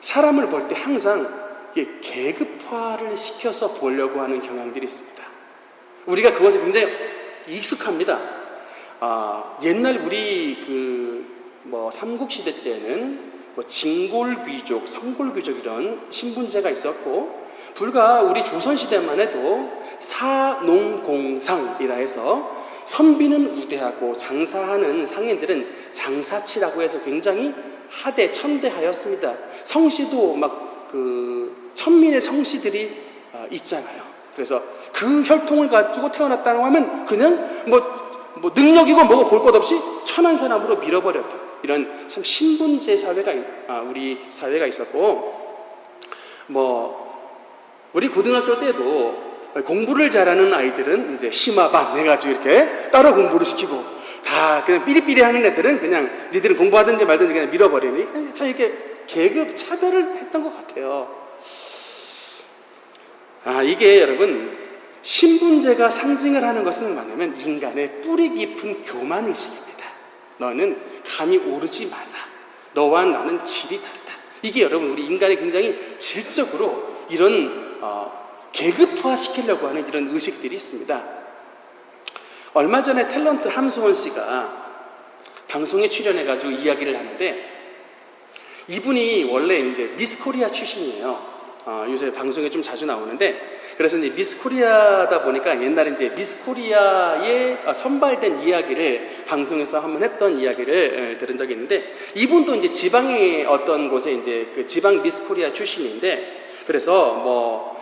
사람을 볼 때 항상 계급화를 시켜서 보려고 하는 경향들이 있습니다. 우리가 그것에 굉장히 익숙합니다. 옛날 우리 삼국시대 때는 진골귀족, 성골귀족 이런 신분제가 있었고, 불과 우리 조선시대만 해도 사농공상이라 해서 선비는 우대하고 장사하는 상인들은 장사치라고 해서 굉장히 하대, 천대하였습니다. 성씨도 천민의 성씨들이 있잖아요. 그래서 그 혈통을 가지고 태어났다고 하면 그냥 능력이고 뭐고 볼 것 없이 천한 사람으로 밀어버렸다. 이런 참 신분제 사회가 우리 사회가 있었고, 우리 고등학교 때도 공부를 잘하는 아이들은 이제 심화반 해가지고 이렇게 따로 공부를 시키고, 다 그냥 삐리삐리 하는 애들은 그냥 니들은 공부하든지 말든지 그냥 밀어버리니 참 이렇게 계급 차별을 했던 것 같아요. 이게 여러분 신분제가 상징을 하는 것은 뭐냐면 인간의 뿌리 깊은 교만의식입니다. 너는 감히 오르지 마라. 너와 나는 질이 다르다. 이게 여러분 우리 인간이 굉장히 질적으로 이런 계급화 시키려고 하는 이런 의식들이 있습니다. 얼마 전에 탤런트 함소원 씨가 방송에 출연해가지고 이야기를 하는데, 이분이 원래 이제 미스 코리아 출신이에요. 요새 방송에 좀 자주 나오는데, 그래서 이제 미스 코리아다 보니까 옛날에 이제 미스 코리아에 선발된 이야기를 방송에서 한번 했던 이야기를 들은 적이 있는데, 이분도 이제 지방의 어떤 곳에 이제 그 지방 미스 코리아 출신인데, 그래서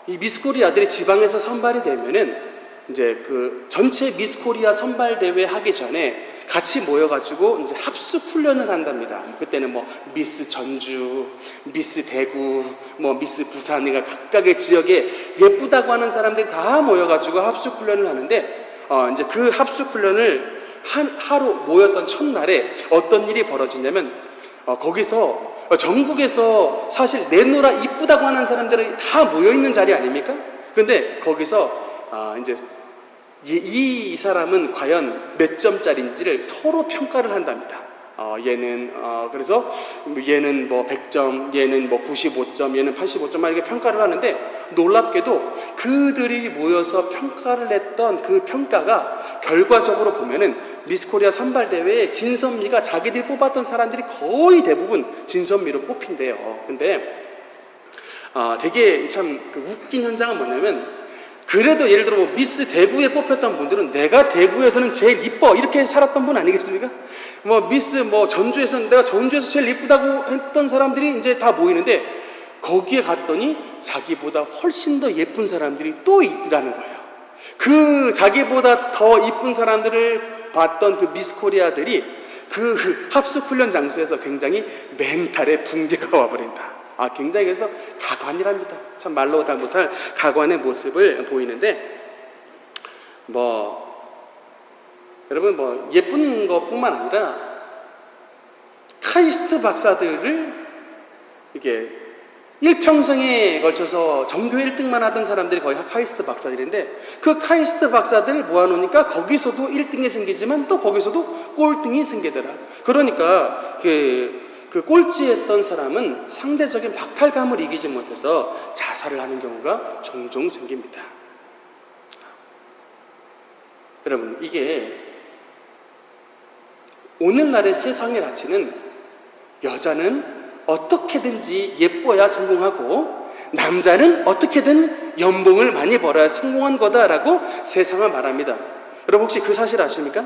이 미스 코리아들이 지방에서 선발이 되면은 이제 그 전체 미스 코리아 선발 대회 하기 전에 같이 모여가지고 이제 합숙 훈련을 한답니다. 그때는 미스 전주, 미스 대구, 미스 부산이가 각각의 지역에 예쁘다고 하는 사람들이 다 모여가지고 합숙 훈련을 하는데, 이제 그 합숙 훈련을 하루 모였던 첫날에 어떤 일이 벌어지냐면, 거기서 전국에서 사실 내노라 이쁘다고 하는 사람들이 다 모여있는 자리 아닙니까? 근데 거기서 이제 이 사람은 과연 몇 점짜리인지를 서로 평가를 한답니다. 그래서 얘는 100점, 얘는 95점, 얘는 85점 막 이렇게 평가를 하는데, 놀랍게도 그들이 모여서 평가를 했던 그 평가가 결과적으로 보면은 미스 코리아 선발 대회에 진선미가 자기들이 뽑았던 사람들이 거의 대부분 진선미로 뽑힌대요. 근데 되게 참 웃긴 현장은 뭐냐면, 그래도 예를 들어 미스 대구에 뽑혔던 분들은 내가 대구에서는 제일 이뻐 이렇게 살았던 분 아니겠습니까? 미스 전주에서는 내가 전주에서 제일 이쁘다고 했던 사람들이 이제 다 모이는데, 거기에 갔더니 자기보다 훨씬 더 예쁜 사람들이 또 있더라는 거예요. 그 자기보다 더 이쁜 사람들을 봤던 그 미스 코리아들이 그 합숙 훈련 장소에서 굉장히 멘탈에 붕괴가 와버린다. 굉장히 그래서 가관이랍니다. 참 말로 다 못할 가관의 모습을 보이는데, 여러분 예쁜 것뿐만 아니라 카이스트 박사들을 이게 일평생에 걸쳐서 전교 1등만 하던 사람들이 거의 카이스트 박사들인데, 그 카이스트 박사들을 모아놓으니까 거기서도 1등이 생기지만 또 거기서도 꼴등이 생기더라. 그러니까 그 꼴찌했던 사람은 상대적인 박탈감을 이기지 못해서 자살을 하는 경우가 종종 생깁니다. 여러분, 이게 오늘날의 세상의 가치는 여자는 어떻게든지 예뻐야 성공하고 남자는 어떻게든 연봉을 많이 벌어야 성공한 거다라고 세상은 말합니다. 여러분 혹시 그 사실 아십니까?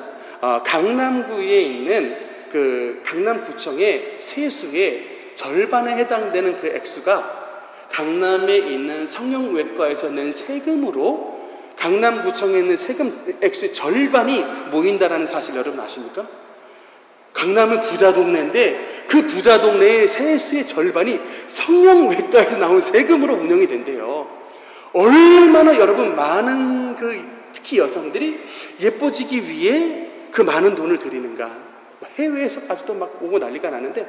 강남구에 있는 그 강남구청의 세수의 절반에 해당되는 그 액수가 강남에 있는 성형외과에서 낸 세금으로 강남구청에 있는 세금 액수의 절반이 모인다라는 사실 여러분 아십니까? 강남은 부자 동네인데 그 부자 동네의 세수의 절반이 성형외과에서 나온 세금으로 운영이 된대요. 얼마나 여러분 많은 특히 여성들이 예뻐지기 위해 그 많은 돈을 들이는가. 해외에서까지도 막 오고 난리가 나는데,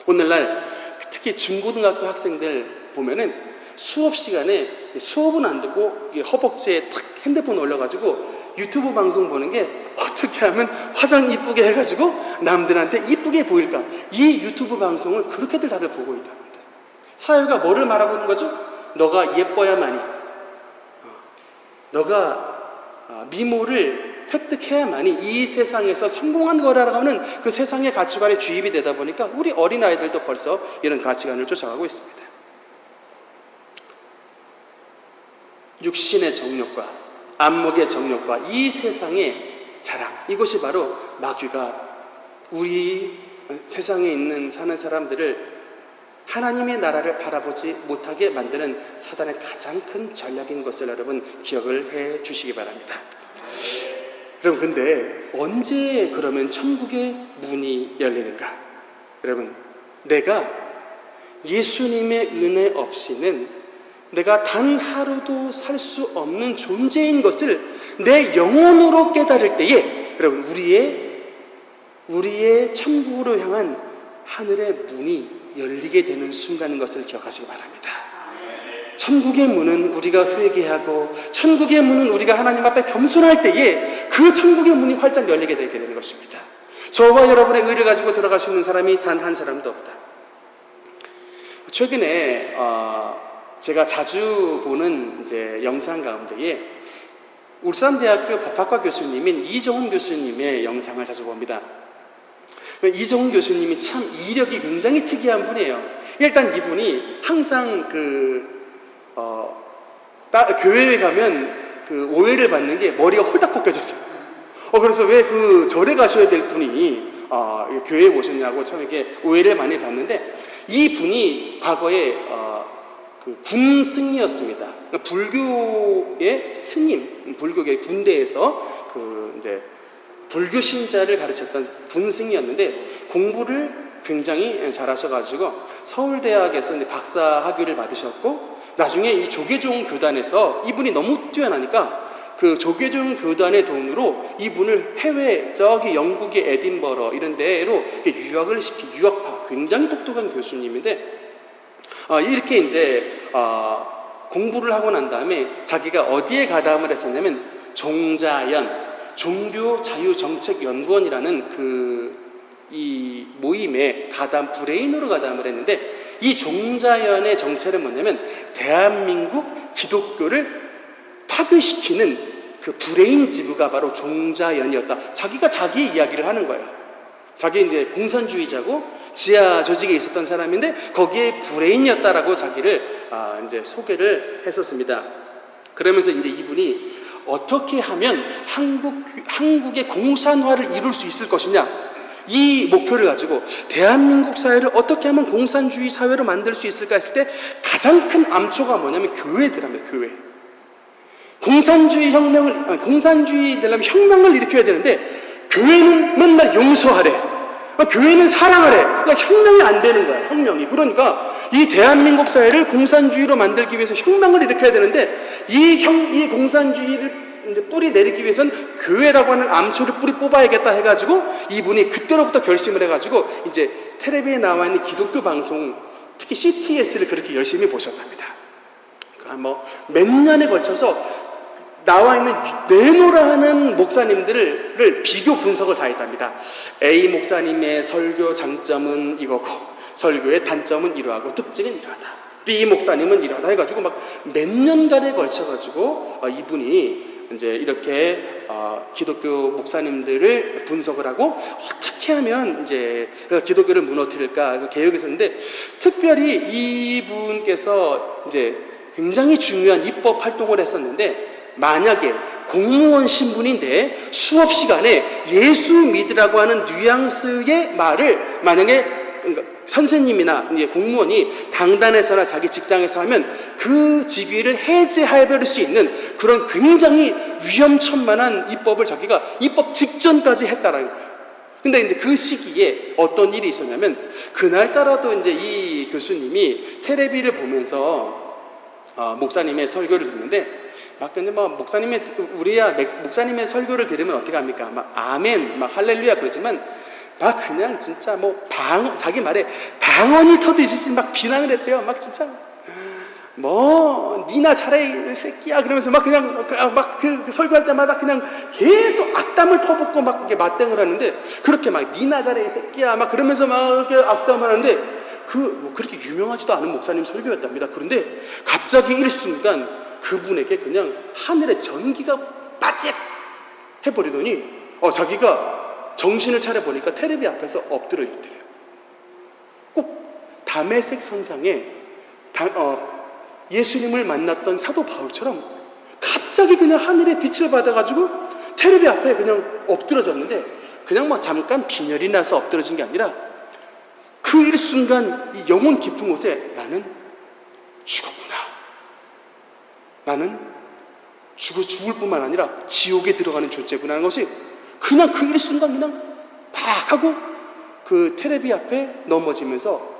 오늘날 특히 중고등학교 학생들 보면은 수업 시간에 수업은 안 듣고 허벅지에 탁 핸드폰 올려가지고 유튜브 방송 보는 게 어떻게 하면 화장 이쁘게 해가지고 남들한테 이쁘게 보일까, 이 유튜브 방송을 그렇게들 다들 보고 있답니다. 사회가 뭐를 말하고 있는 거죠? 너가 예뻐야만이, 너가 미모를 획득해야만이 이 세상에서 성공한 거라고 하는 그 세상의 가치관에 주입이 되다 보니까 우리 어린아이들도 벌써 이런 가치관을 쫓아가고 있습니다. 육신의 정욕과 안목의 정욕과 이 세상의 자랑, 이것이 바로 마귀가 우리 세상에 있는 사는 사람들을 하나님의 나라를 바라보지 못하게 만드는 사단의 가장 큰 전략인 것을 여러분 기억을 해 주시기 바랍니다. 여러분, 근데 언제 그러면 천국의 문이 열리는가? 여러분, 내가 예수님의 은혜 없이는 내가 단 하루도 살 수 없는 존재인 것을 내 영혼으로 깨달을 때에 여러분, 우리의 천국으로 향한 하늘의 문이 열리게 되는 순간인 것을 기억하시기 바랍니다. 천국의 문은 우리가 회개하고, 천국의 문은 우리가 하나님 앞에 겸손할 때에 그 천국의 문이 활짝 열리게 되게 되는 것입니다. 저와 여러분의 의를 가지고 들어갈 수 있는 사람이 단 한 사람도 없다. 최근에 제가 자주 보는 이제 영상 가운데에 울산대학교 법학과 교수님인 이정훈 교수님의 영상을 자주 봅니다. 이정훈 교수님이 참 이력이 굉장히 특이한 분이에요. 일단 이분이 항상 교회에 가면 오해를 받는 게 머리가 홀딱 벗겨졌어요. 그래서 왜 절에 가셔야 될 분이 교회에 오셨냐고 참 이렇게 오해를 많이 받는데, 이 분이 과거에 군승이었습니다. 불교의 스님, 불교의 군대에서 이제 불교 신자를 가르쳤던 군승이었는데, 공부를 굉장히 잘하셔가지고 서울대학에서 박사 학위를 받으셨고, 나중에 이 조계종 교단에서 이분이 너무 뛰어나니까 그 조계종 교단의 돈으로 이분을 해외, 저기 영국의 에딘버러 이런 데로 유학을 유학파, 굉장히 똑똑한 교수님인데, 이렇게 이제 공부를 하고 난 다음에 자기가 어디에 가담을 했었냐면 종자연, 종교자유정책연구원이라는 이 모임에 브레인으로 가담을 했는데, 이 종자연의 정체는 뭐냐면 대한민국 기독교를 파괴시키는 그 브레인 지부가 바로 종자연이었다. 자기가 자기 이야기를 하는 거예요. 자기 이제 공산주의자고 지하 조직에 있었던 사람인데 거기에 브레인이었다라고 자기를 이제 소개를 했었습니다. 그러면서 이제 이분이 어떻게 하면 한국의 공산화를 이룰 수 있을 것이냐, 이 목표를 가지고 대한민국 사회를 어떻게 하면 공산주의 사회로 만들 수 있을까 했을 때 가장 큰 암초가 뭐냐면 교회들합니다. 교회. 공산주의 되려면 혁명을 일으켜야 되는데, 교회는 맨날 용서하래, 교회는 사랑하래. 그러니까 혁명이 안 되는 거야. 혁명이. 그러니까 이 대한민국 사회를 공산주의로 만들기 위해서 혁명을 일으켜야 되는데, 이 공산주의를 이제 뿌리 내리기 위해서는 교회라고 하는 암초를 뿌리 뽑아야겠다 해가지고 이분이 그때로부터 결심을 해가지고 이제 텔레비에 나와 있는 기독교 방송, 특히 CTS를 그렇게 열심히 보셨답니다. 몇 년에 걸쳐서 나와 있는 내노라 하는 목사님들을 비교 분석을 다 했답니다. A 목사님의 설교 장점은 이거고, 설교의 단점은 이러하고, 특징은 이러하다. B 목사님은 이러하다 해가지고 막 몇 년간에 걸쳐가지고 이분이 이제 이렇게 기독교 목사님들을 분석을 하고 어떻게 하면 이제 기독교를 무너뜨릴까 그 계획이 있었는데, 특별히 이분께서 이제 굉장히 중요한 입법 활동을 했었는데, 만약에 공무원 신분인데 수업 시간에 예수 믿으라고 하는 뉘앙스의 말을 만약에 선생님이나 이제 공무원이 당단에서나 자기 직장에서 하면 그 직위를 해제해버릴 수 있는 그런 굉장히 위험천만한 입법을 자기가 입법 직전까지 했다라는 거예요. 근데 이제 그 시기에 어떤 일이 있었냐면, 그날따라도 이제 이 교수님이 테레비를 보면서 목사님의 설교를 듣는데, 막 근데 뭐 목사님의 목사님의 설교를 들으면 어떻게 합니까? 막 아멘, 막 할렐루야 그러지만 막 그냥 진짜 뭐 자기 말에 방언이 터지듯이 막 비난을 했대요. 막 진짜 뭐 니나 잘해 이 새끼야 그러면서 막 그냥 막 그 설교할 때마다 그냥 계속 악담을 퍼붓고 막 이렇게 맞대응을 하는데, 그렇게 막 니나 잘해 이 새끼야 막 그러면서 막 이렇게 악담을 하는데, 뭐 그렇게 유명하지도 않은 목사님 설교였답니다. 그런데 갑자기 일순간 그분에게 그냥 하늘의 전기가 빠직 해버리더니 자기가 정신을 차려보니까 테레비 앞에서 엎드려 있더래요. 꼭 다메섹 선상에 예수님을 만났던 사도 바울처럼 갑자기 그냥 하늘의 빛을 받아가지고 테레비 앞에 그냥 엎드러졌는데, 그냥 막 잠깐 빈혈이 나서 엎드러진 게 아니라 그 일순간 이 영혼 깊은 곳에 나는 죽었구나, 나는 죽을 뿐만 아니라 지옥에 들어가는 존재구나 하는 것이 그냥 그 일순간 그냥 팍 하고 그 테레비 앞에 넘어지면서,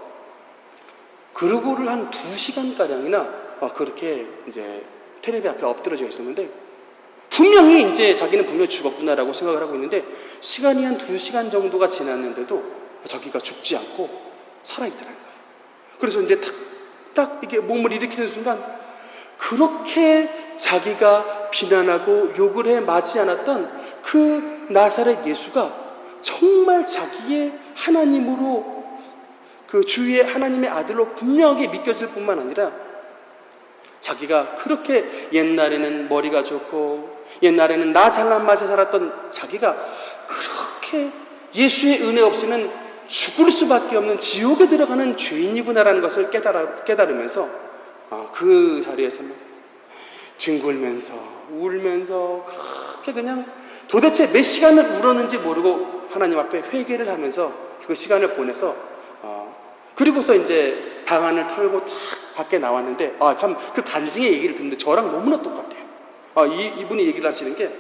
그러고를 한 2시간가량이나 그렇게 이제 테레비 앞에 엎드러져 있었는데, 분명히 이제 자기는 분명히 죽었구나라고 생각을 하고 있는데, 시간이 한 2시간 정도가 지났는데도 자기가 죽지 않고 살아있더라는 거예요. 그래서 이제 딱 이게 몸을 일으키는 순간, 그렇게 자기가 비난하고 욕을 해 마지 않았던 그 나사렛 예수가 정말 자기의 하나님으로, 그 주위의 하나님의 아들로 분명하게 믿겨질 뿐만 아니라, 자기가 그렇게 옛날에는 머리가 좋고 옛날에는 나 잘난 맛에 살았던 자기가 그렇게 예수의 은혜 없이는 죽을 수밖에 없는 지옥에 들어가는 죄인이구나라는 것을 깨달으면서 그 자리에서 막 뒹굴면서 울면서 그렇게 그냥 도대체 몇 시간을 울었는지 모르고 하나님 앞에 회개를 하면서 그 시간을 보내서 그리고서 이제 방안을 털고 탁 밖에 나왔는데, 참 그 간증의 얘기를 듣는데 저랑 너무나 똑같아요. 이분이 얘기를 하시는 게,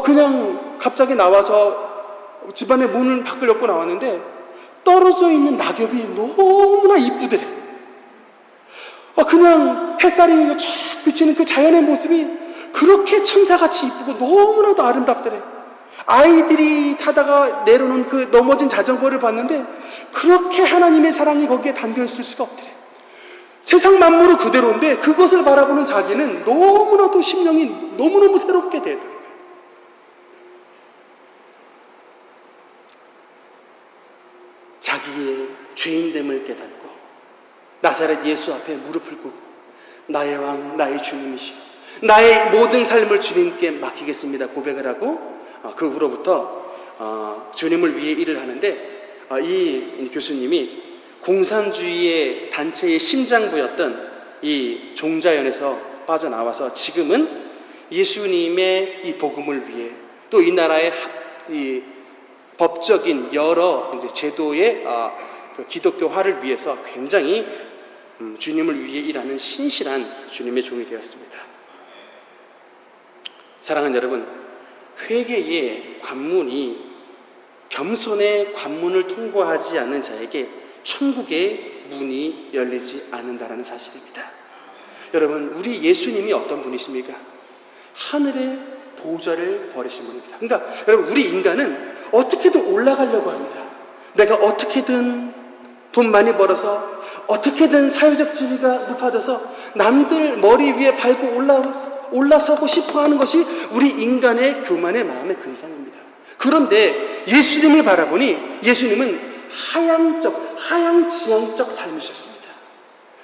그냥 갑자기 나와서 집안의 문을 밖을 열고 나왔는데 떨어져 있는 낙엽이 너무나 이쁘더래. 그냥 햇살이 쫙 비치는 그 자연의 모습이 그렇게 천사같이 이쁘고 너무나도 아름답더래. 아이들이 타다가 내려놓은 그 넘어진 자전거를 봤는데 그렇게 하나님의 사랑이 거기에 담겨있을 수가 없더래. 세상 만물은 그대로인데 그것을 바라보는 자기는 너무나도 심령이 너무너무 새롭게 되더래. 자기의 죄인됨을 깨닫고 나사렛 예수 앞에 무릎을 꿇고, 나의 왕, 나의 주님이시여, 나의 모든 삶을 주님께 맡기겠습니다 고백을 하고, 그 후로부터 주님을 위해 일을 하는데, 이 교수님이 공산주의의 단체의 심장부였던 이 종자연에서 빠져나와서 지금은 예수님의 이 복음을 위해, 또 이 나라의 이 법적인 여러 이제 제도의 그 기독교화를 위해서 굉장히 주님을 위해 일하는 신실한 주님의 종이 되었습니다. 사랑하는 여러분, 회개의 관문이 겸손의 관문을 통과하지 않는 자에게 천국의 문이 열리지 않는다는 사실입니다. 여러분, 우리 예수님이 어떤 분이십니까? 하늘의 보좌를 버리신 분입니다. 그러니까 여러분, 우리 인간은 어떻게든 올라가려고 합니다. 내가 어떻게든 돈 많이 벌어서, 어떻게든 사회적 지위가 높아져서 남들 머리 위에 밟고 올라서고 싶어 하는 것이 우리 인간의 교만의 마음의 근성입니다. 그런데 예수님을 바라보니 예수님은 하양지향적 삶이셨습니다.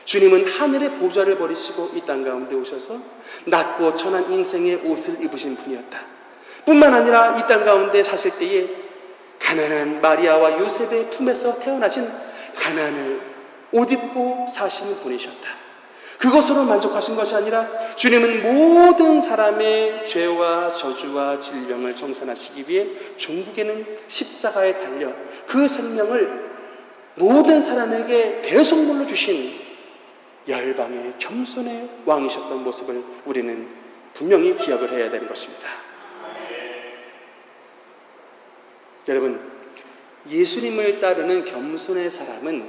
주님은 하늘의 보좌를 버리시고 이 땅 가운데 오셔서 낮고 천한 인생의 옷을 입으신 분이었다. 뿐만 아니라 이 땅 가운데 사실 때에 가난한 마리아와 요셉의 품에서 태어나신 가난을 옷 입고 사시는 분이셨다. 그것으로 만족하신 것이 아니라 주님은 모든 사람의 죄와 저주와 질병을 청산하시기 위해 종국에는 십자가에 달려 그 생명을 모든 사람에게 대속물로 주신 열방의 겸손의 왕이셨던 모습을 우리는 분명히 기억을 해야 되는 것입니다. 여러분, 예수님을 따르는 겸손의 사람은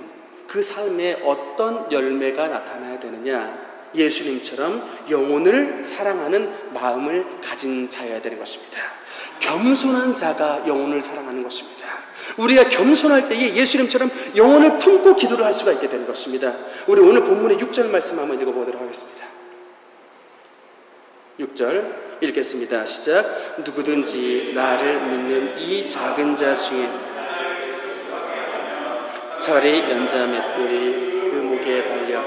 그 삶에 어떤 열매가 나타나야 되느냐? 예수님처럼 영혼을 사랑하는 마음을 가진 자여야 되는 것입니다. 겸손한 자가 영혼을 사랑하는 것입니다. 우리가 겸손할 때에 예수님처럼 영혼을 품고 기도를 할 수가 있게 되는 것입니다. 우리 오늘 본문의 6절 말씀 한번 읽어보도록 하겠습니다. 6절 읽겠습니다. 시작. 누구든지 나를 믿는 이 작은 자 중에 차라리 연자 맷돌이 그 목에 달려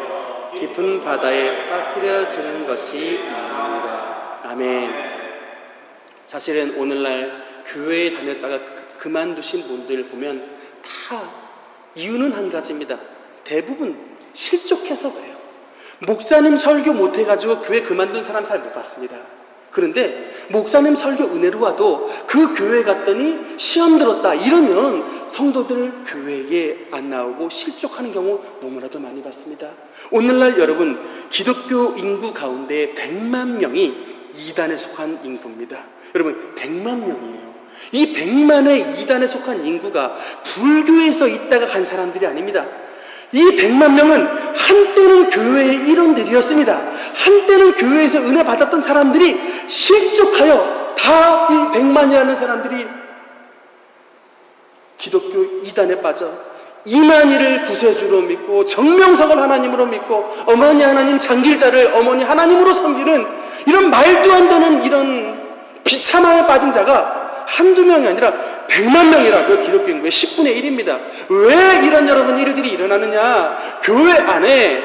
깊은 바다에 빠뜨려지는 것이 나으니라. 아멘. 사실은 오늘날 교회에 다녔다가 그만두신 분들 보면 다 이유는 한 가지입니다. 대부분 실족해서 그래요. 목사님 설교 못해가지고 교회 그만둔 사람 잘 못 봤습니다. 그런데 목사님 설교 은혜로 와도 그 교회 갔더니 시험 들었다 이러면 성도들 교회에 안 나오고 실족하는 경우 너무나도 많이 봤습니다. 오늘날 여러분, 기독교 인구 가운데 100만 명이 이단에 속한 인구입니다. 여러분, 100만 명이에요. 이 100만의 이단에 속한 인구가 불교에서 있다가 간 사람들이 아닙니다. 이 100만 명은 한때는 교회의 일원들이었습니다. 한때는 교회에서 은혜 받았던 사람들이 실족하여 다 이 100만이라는 사람들이 기독교 이단에 빠져 이만희를 구세주로 믿고 정명석을 하나님으로 믿고 어머니 하나님 장길자를 어머니 하나님으로 섬기는 이런 말도 안 되는 이런 비참함에 빠진 자가 한두 명이 아니라 100만 명이라고요. 기독교 인구의 10분의 1입니다. 왜 이런 여러분 일들이 일어나느냐? 교회 안에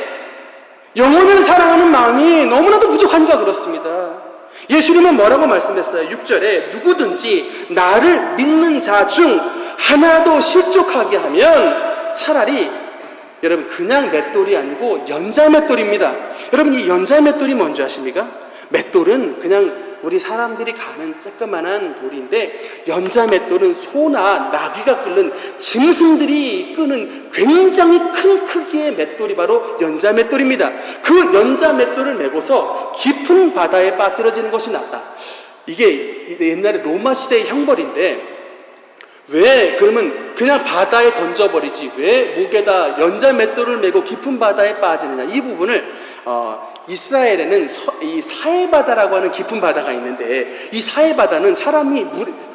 영혼을 사랑하는 마음이 너무나도 부족하니까 그렇습니다. 예수님은 뭐라고 말씀했어요? 6절에 누구든지 나를 믿는 자 중 하나도 실족하게 하면 차라리 여러분 그냥 맷돌이 아니고 연자 맷돌입니다. 여러분 이 연자 맷돌이 뭔지 아십니까? 맷돌은 그냥 우리 사람들이 가는 쬐끄만한 돌인데 연자 맷돌은 소나 나귀가 끓는 짐승들이 끄는 굉장히 큰 크기의 맷돌이 바로 연자 맷돌입니다. 그 연자 맷돌을 메고서 깊은 바다에 빠뜨려지는 것이 낫다. 이게 옛날에 로마 시대의 형벌인데 왜 그러면 그냥 바다에 던져버리지 왜 목에다 연자 맷돌을 메고 깊은 바다에 빠지느냐? 이 부분을 이스라엘에는 이 사해바다라고 하는 깊은 바다가 있는데 이 사해바다는 사람이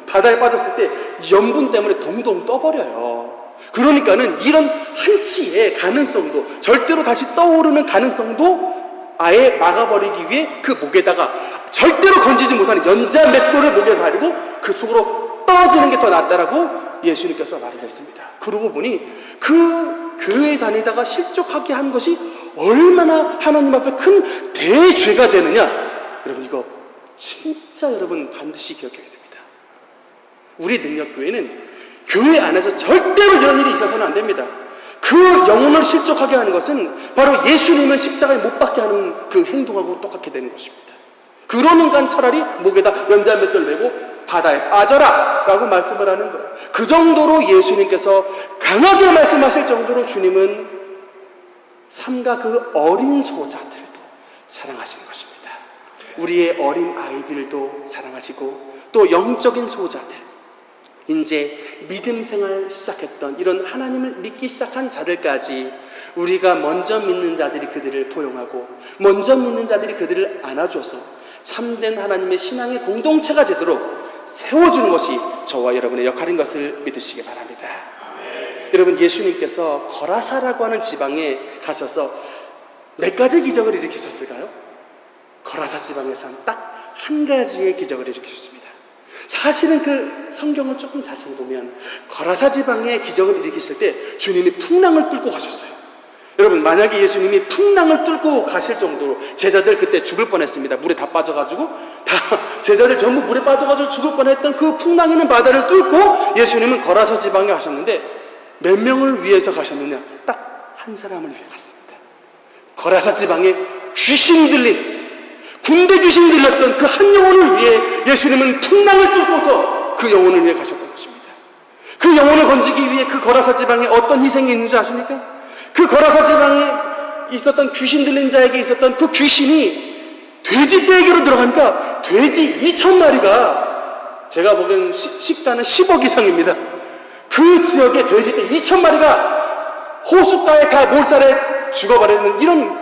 바다에 빠졌을 때 염분 때문에 동동 떠버려요. 그러니까는 이런 한치의 가능성도 절대로 다시 떠오르는 가능성도 아예 막아버리기 위해 그 목에다가 절대로 건지지 못하는 연자 맷돌을 목에 바르고 그 속으로 떨어지는 게 더 낫다라고 예수님께서 말을 했습니다. 그러고 보니 그 교회에 다니다가 실족하게 한 것이 얼마나 하나님 앞에 큰 대죄가 되느냐. 여러분 이거 진짜 여러분 반드시 기억해야 됩니다. 우리 능력교회는 교회 안에서 절대로 이런 일이 있어서는 안 됩니다. 그 영혼을 실족하게 하는 것은 바로 예수님을 십자가에 못 박게 하는 그 행동하고 똑같게 되는 것입니다. 그러니까 차라리 목에다 연자 맷돌 메고 바다에 빠져라 라고 말씀을 하는 거예요. 그 정도로 예수님께서 강하게 말씀하실 정도로 주님은 삼가 그 어린 소자들도 사랑하시는 것입니다. 우리의 어린 아이들도 사랑하시고 또 영적인 소자들, 이제 믿음 생활 시작했던 이런 하나님을 믿기 시작한 자들까지 우리가 먼저 믿는 자들이 그들을 포용하고 먼저 믿는 자들이 그들을 안아줘서 참된 하나님의 신앙의 공동체가 되도록 세워주는 것이 저와 여러분의 역할인 것을 믿으시기 바랍니다. 여러분 예수님께서 거라사라고 하는 지방에 가셔서 몇 가지 기적을 일으키셨을까요? 거라사 지방에서 딱 한 가지의 기적을 일으키셨습니다. 사실은 그 성경을 조금 자세히 보면 거라사 지방에 기적을 일으키실 때 주님이 풍랑을 뚫고 가셨어요. 여러분 만약에 예수님이 풍랑을 뚫고 가실 정도로 제자들 그때 죽을 뻔했습니다. 물에 다 빠져가지고 다 제자들 전부 물에 빠져가지고 죽을 뻔했던 그 풍랑 있는 바다를 뚫고 예수님은 거라사 지방에 가셨는데 몇 명을 위해서 가셨느냐? 딱 한 사람을 위해 갔습니다. 거라사 지방에 귀신 들린 군대 귀신 들렸던 그 한 영혼을 위해 예수님은 풍랑을 뚫고서 그 영혼을 위해 가셨던 것입니다. 그 영혼을 건지기 위해 그 거라사 지방에 어떤 희생이 있는지 아십니까? 그 거라사 지방에 있었던 귀신 들린 자에게 있었던 그 귀신이 돼지 떼기로 들어가니까 돼지 2,000마리가 제가 보기엔 식단은 10억 이상입니다. 그 지역의 돼지들 2,000마리가 호숫가에 다 몰살해 죽어버리는 이런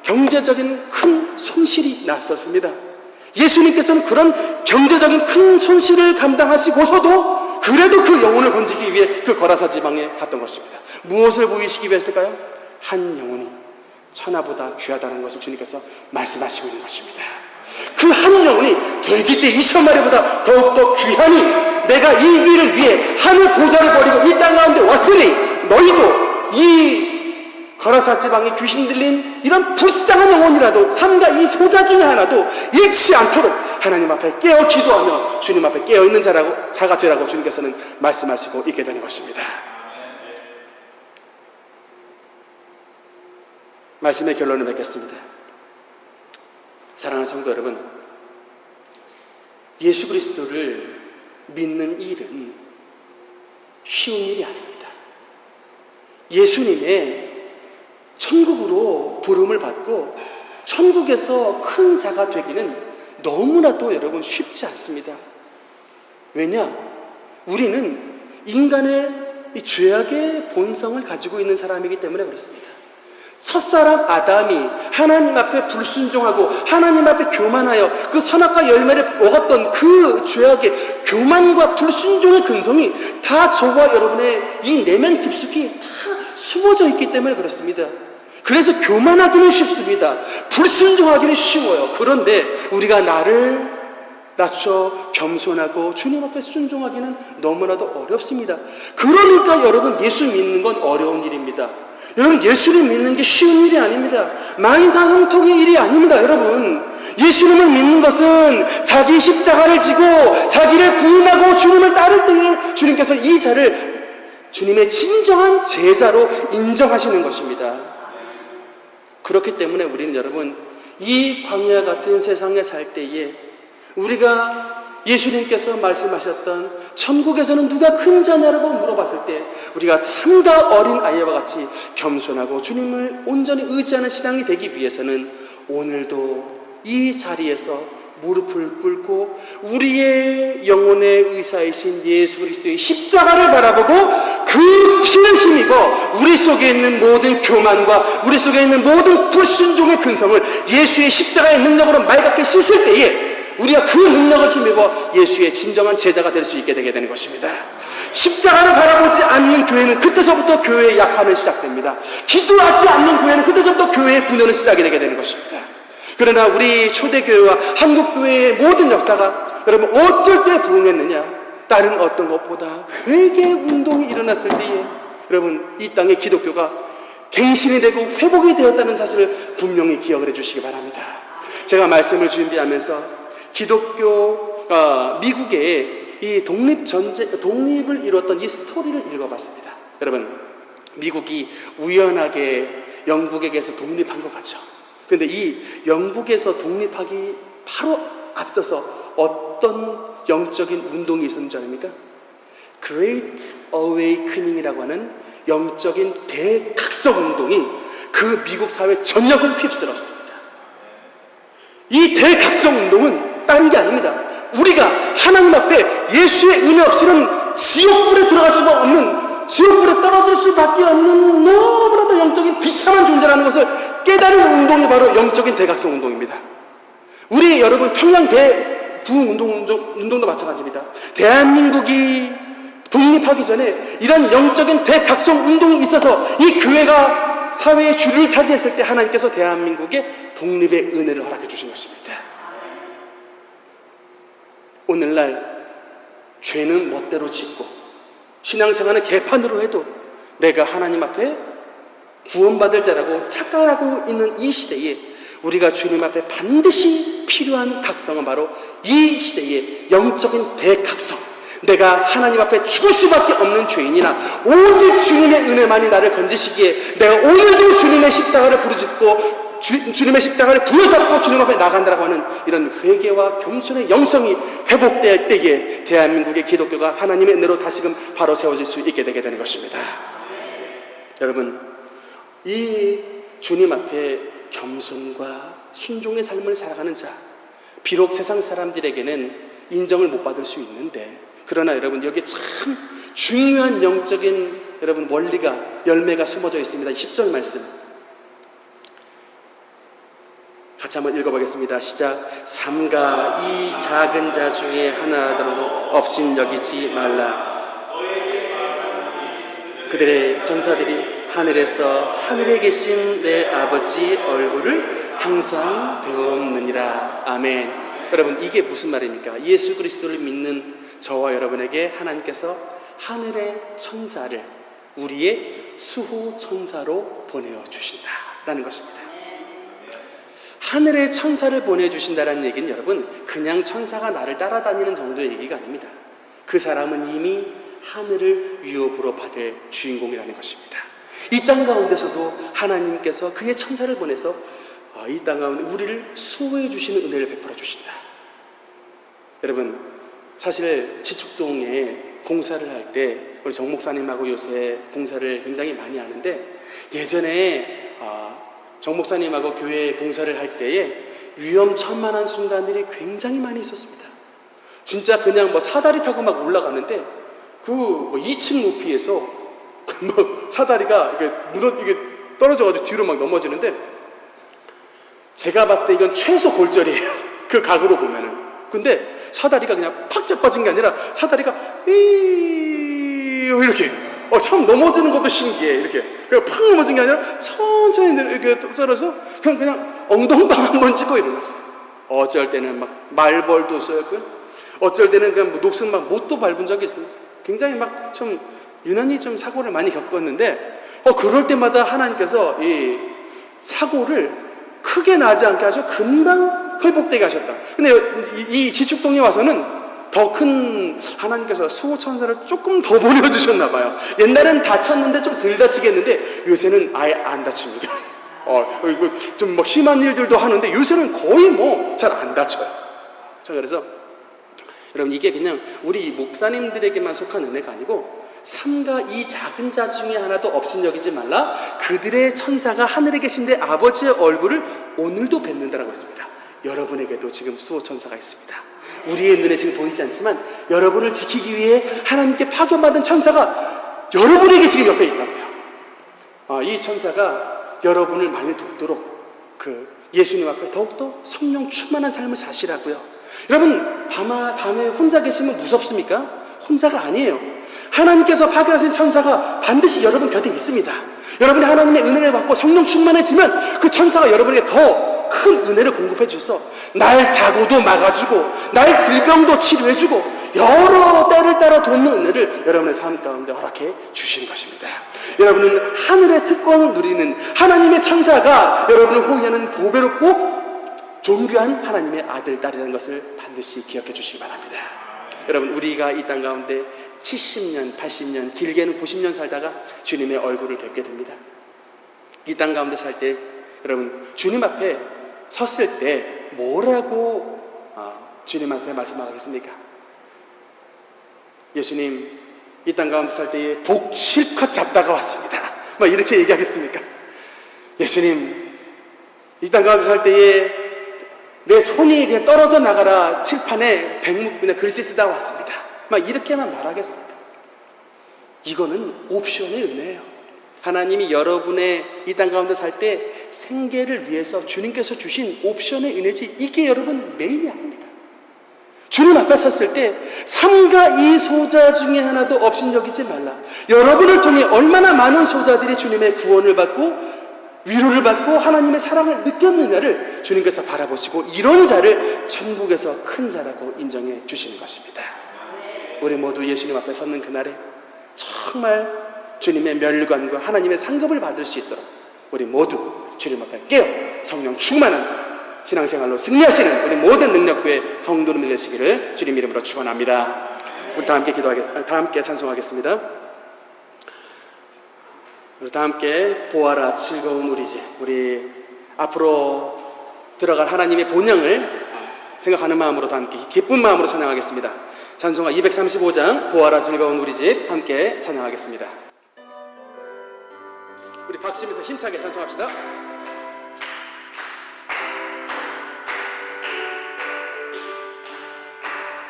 경제적인 큰 손실이 났었습니다. 예수님께서는 그런 경제적인 큰 손실을 감당하시고서도 그래도 그 영혼을 건지기 위해 그 거라사 지방에 갔던 것입니다. 무엇을 보이시기 위해서일까요? 한 영혼이 천하보다 귀하다는 것을 주님께서 말씀하시고 있는 것입니다. 그 한 영혼이 돼지떼 2,000마리보다 더욱더 귀하니 내가 이 일을 위해 하늘 보좌를 버리고 이 땅 가운데 왔으니 너희도 이 거라사 지방에 귀신 들린 이런 불쌍한 영혼이라도 삼가 이 소자 중에 하나도 잃지 않도록 하나님 앞에 깨어 기도하며 주님 앞에 깨어있는 자가 되라고 주님께서는 말씀하시고 있게 되는 것입니다. 말씀의 결론을 맺겠습니다. 사랑하는 성도 여러분, 예수 그리스도를 믿는 일은 쉬운 일이 아닙니다. 예수님의 천국으로 부름을 받고 천국에서 큰 자가 되기는 너무나도 여러분 쉽지 않습니다. 왜냐? 우리는 인간의 이 죄악의 본성을 가지고 있는 사람이기 때문에 그렇습니다. 첫사람 아담이 하나님 앞에 불순종하고 하나님 앞에 교만하여 그 선악과 열매를 먹었던 그 죄악의 교만과 불순종의 근성이 다 저와 여러분의 이 내면 깊숙이 다 숨어져 있기 때문에 그렇습니다. 그래서 교만하기는 쉽습니다. 불순종하기는 쉬워요. 그런데 우리가 나를 낮춰 겸손하고 주님 앞에 순종하기는 너무나도 어렵습니다. 그러니까 여러분, 예수 믿는 건 어려운 일입니다. 여러분, 예수를 믿는 게 쉬운 일이 아닙니다. 만사 형통의 일이 아닙니다. 여러분, 예수님을 믿는 것은 자기 십자가를 지고 자기를 부인하고 주님을 따를 때에 주님께서 이 자를 주님의 진정한 제자로 인정하시는 것입니다. 그렇기 때문에 우리는 여러분, 이 광야 같은 세상에 살 때에 우리가 예수님께서 말씀하셨던 천국에서는 누가 큰 자냐라고 물어봤을 때 우리가 삼가 어린 아이와 같이 겸손하고 주님을 온전히 의지하는 신앙이 되기 위해서는 오늘도 이 자리에서 무릎을 꿇고 우리의 영혼의 의사이신 예수 그리스도의 십자가를 바라보고 그 피를 힘입어 우리 속에 있는 모든 교만과 우리 속에 있는 모든 불순종의 근성을 예수의 십자가의 능력으로 맑게 씻을 때에 우리가 그 능력을 힘입어 예수의 진정한 제자가 될 수 있게 되게 되는 것입니다. 십자가를 바라보지 않는 교회는 그때서부터 교회의 약함이 시작됩니다. 기도하지 않는 교회는 그때서부터 교회의 분열은 시작이 되게 되는 것입니다. 그러나 우리 초대교회와 한국교회의 모든 역사가 여러분 어쩔 때 부흥했느냐? 다른 어떤 것보다 회개 운동이 일어났을 때에 여러분 이 땅의 기독교가 갱신이 되고 회복이 되었다는 사실을 분명히 기억을 해주시기 바랍니다. 제가 말씀을 준비하면서 미국의 이 독립을 이루었던 이 스토리를 읽어봤습니다. 여러분, 미국이 우연하게 영국에게서 독립한 것 같죠. 그런데 이 영국에서 독립하기 바로 앞서서 어떤 영적인 운동이 있었는 줄 아닙니까? Great Awakening이라고 하는 영적인 대각성 운동이 그 미국 사회 전역을 휩쓸었습니다. 이 대각성 운동은 다른 게 아닙니다. 우리가 하나님 앞에 예수의 은혜 없이는 지옥불에 들어갈 수가 없는, 지옥불에 떨어질 수밖에 없는 너무나도 영적인 비참한 존재라는 것을 깨달은 운동이 바로 영적인 대각성 운동입니다. 우리 여러분 평양 대부흥운동도 마찬가지입니다. 대한민국이 독립하기 전에 이런 영적인 대각성 운동이 있어서 이 교회가 사회의 주류를 차지했을 때 하나님께서 대한민국의 독립의 은혜를 허락해 주신 것입니다. 오늘날 죄는 멋대로 짓고 신앙생활은 개판으로 해도 내가 하나님 앞에 구원받을 자라고 착각하고 있는 이 시대에 우리가 주님 앞에 반드시 필요한 각성은 바로 이 시대의 영적인 대각성, 내가 하나님 앞에 죽을 수밖에 없는 죄인이나 오직 주님의 은혜만이 나를 건지시기에 내가 오늘도 주님의 십자가를 부르짖고 주님의 십자가를 부여잡고 주님 앞에 나간다라고 하는 이런 회개와 겸손의 영성이 회복될 때에 대한민국의 기독교가 하나님의 은혜로 다시금 바로 세워질 수 있게 되게 되는 것입니다. 여러분, 이 주님 앞에 겸손과 순종의 삶을 살아가는 자, 비록 세상 사람들에게는 인정을 못 받을 수 있는데, 그러나 여러분 여기에 참 중요한 영적인 여러분 원리가 열매가 숨어져 있습니다. 10절 말씀 같이 한번 읽어보겠습니다. 시작. 삼가 이 작은 자 중에 하나도 없인 여기지 말라. 그들의 전사들이 하늘에서 하늘에 계신 내 아버지 얼굴을 항상 배웠느니라. 아멘. 여러분, 이게 무슨 말입니까? 예수 그리스도를 믿는 저와 여러분에게 하나님께서 하늘의 천사를 우리의 수호 천사로 보내주신다라는 것입니다. 하늘의 천사를 보내주신다라는 얘기는 여러분 그냥 천사가 나를 따라다니는 정도의 얘기가 아닙니다. 그 사람은 이미 하늘을 위협으로 받을 주인공이라는 것입니다. 이 땅 가운데서도 하나님께서 그의 천사를 보내서 이 땅 가운데 우리를 수호해 주시는 은혜를 베풀어 주신다. 여러분, 사실 지축동에 공사를 할 때 우리 정 목사님하고 요새 공사를 굉장히 많이 하는데, 예전에 정 목사님하고 교회 공사를 할 때에 위험천만한 순간들이 굉장히 많이 있었습니다. 진짜 그냥 사다리 타고 막 올라가는데 그 2층 높이에서 사다리가 이게 떨어져가지고 뒤로 막 넘어지는데, 제가 봤을 때 이건 최소 골절이에요. 그 각으로 보면은. 근데 사다리가 그냥 팍 자빠진 게 아니라 사다리가 이렇게 처음 넘어지는 것도 신기해. 이렇게 그냥 팍 넘어진 게 아니라 천천히 이렇게 썰어서 그냥 엉덩방 한번 찍고 일어났어요. 어쩔 때는 막 말벌도 쏘였고요. 어쩔 때는 그냥 녹슨 막 못도 밟은 적이 있어요. 굉장히 막 좀 유난히 좀 사고를 많이 겪었는데, 그럴 때마다 하나님께서 이 사고를 크게 나지 않게 하셔 금방 회복되게 하셨다. 근데 이 지축동에 와서는 더 큰 하나님께서 수호천사를 조금 더 보내주셨나 봐요. 옛날엔 다쳤는데 좀 덜 다치겠는데 요새는 아예 안 다칩니다. 이거 좀 막 심한 일들도 하는데 요새는 거의 잘 안 다쳐요. 그래서 여러분, 이게 그냥 우리 목사님들에게만 속한 은혜가 아니고 삼가 이 작은 자 중에 하나도 없인 여기지 말라. 그들의 천사가 하늘에 계신 내 아버지의 얼굴을 오늘도 뵙는다라고 했습니다. 여러분에게도 지금 수호천사가 있습니다. 우리의 눈에 지금 보이지 않지만 여러분을 지키기 위해 하나님께 파견받은 천사가 여러분에게 지금 옆에 있다고요. 이 천사가 여러분을 많이 돕도록 예수님 앞에 더욱더 성령 충만한 삶을 사시라고요. 여러분, 밤에 혼자 계시면 무섭습니까? 혼자가 아니에요. 하나님께서 파견하신 천사가 반드시 여러분 곁에 있습니다. 여러분이 하나님의 은혜를 받고 성령 충만해지면 그 천사가 여러분에게 더 큰 은혜를 공급해 주셔서 날 사고도 막아주고 날 질병도 치료해주고 여러 때를 따라 돕는 은혜를 여러분의 삶 가운데 허락해 주시는 것입니다. 여러분은 하늘의 특권을 누리는 하나님의 천사가 여러분을 호위하는 보배롭고 존귀한 하나님의 아들, 딸이라는 것을 반드시 기억해 주시기 바랍니다. 여러분, 우리가 이 땅 가운데 70년, 80년, 길게는 90년 살다가 주님의 얼굴을 뵙게 됩니다. 이 땅 가운데 살 때 여러분, 주님 앞에 섰을 때 뭐라고 주님 앞에 말씀하겠습니까? 예수님, 이 땅 가운데 살 때에 복 실컷 잡다가 왔습니다. 막 이렇게 얘기하겠습니까? 예수님, 이 땅 가운데 살 때에 내 손이 그냥 떨어져 나가라 칠판에 그냥 글씨 쓰다 왔습니다. 막 이렇게만 말하겠습니다. 이거는 옵션의 은혜예요. 하나님이 여러분의 이 땅 가운데 살 때 생계를 위해서 주님께서 주신 옵션의 은혜지, 이게 여러분 메인이 아닙니다. 주님 앞에 섰을 때 삼가 이 소자 중에 하나도 없인 여기지 말라. 여러분을 통해 얼마나 많은 소자들이 주님의 구원을 받고 위로를 받고 하나님의 사랑을 느꼈느냐를 주님께서 바라보시고 이런 자를 천국에서 큰 자라고 인정해 주시는 것입니다. 우리 모두 예수님 앞에 섰는 그날에 정말 주님의 멸관과 하나님의 상급을 받을 수 있도록 우리 모두 주님 앞에 깨어 성령 충만한 신앙생활로 승리하시는 우리 모든 능력부의 성도를 되시기를 주님 이름으로 축원합니다. 우리 다 함께 기도하겠습니다. 다 함께 찬송하겠습니다. 우리 다 함께 보아라 즐거운 우리 집, 우리 앞으로 들어갈 하나님의 본향을 생각하는 마음으로 다 함께 기쁜 마음으로 찬양하겠습니다. 찬송가 235장 보아라 즐거운 우리 집 함께 찬양하겠습니다. 우리 박수치면서 힘차게 찬송합시다.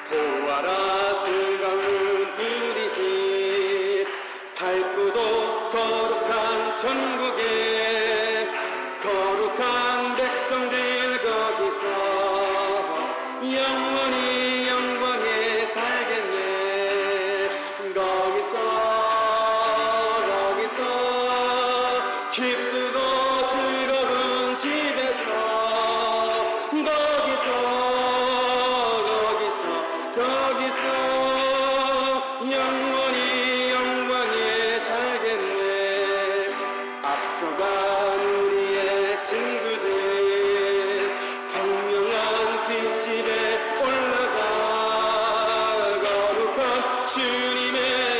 보아라 즐거운 우리 집 거룩한 천국에 거룩한 백성들 거기서 영원히 영광에 살겠네. 거기서 기쁘고 즐거운 집에서 거기서 영원히 영광에 살겠네. 앞서간 우리의 친구들 분명한 그 집에 올라가 거룩한 주님의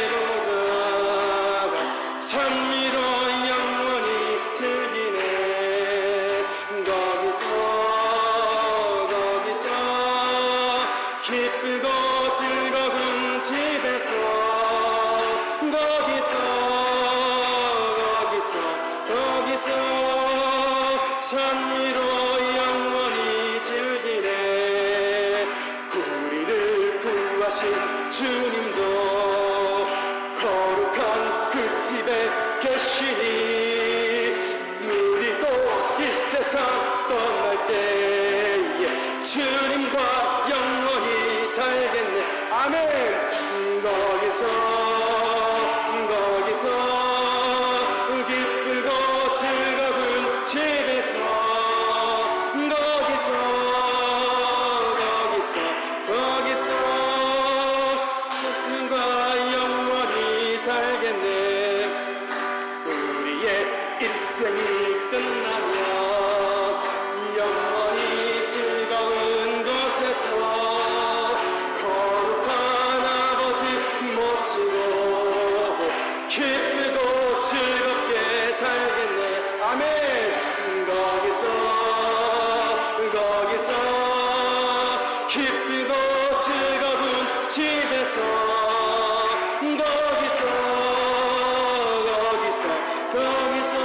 보좌가 찬미로 영원히 즐기네. 거기서 기쁘고 즐거운 집에서 거기서 찬미로 영원히 즐기네. 우리를 구하신 주님도 거룩한 그 집에 계시니 우리도 이 세상 떠날 때에 주님과 영원히 살겠네. 아멘. 거기서 기쁘고 즐거운 집에서 거기서 주님과 영원히 살겠네. 우리의 일생이 끝나면 영원히 즐거운 곳에서 거룩한 아버지 모시고 기쁘고 즐겁게 살겠네. 아멘. 거기서 기쁘고 즐거운 집에서 거기서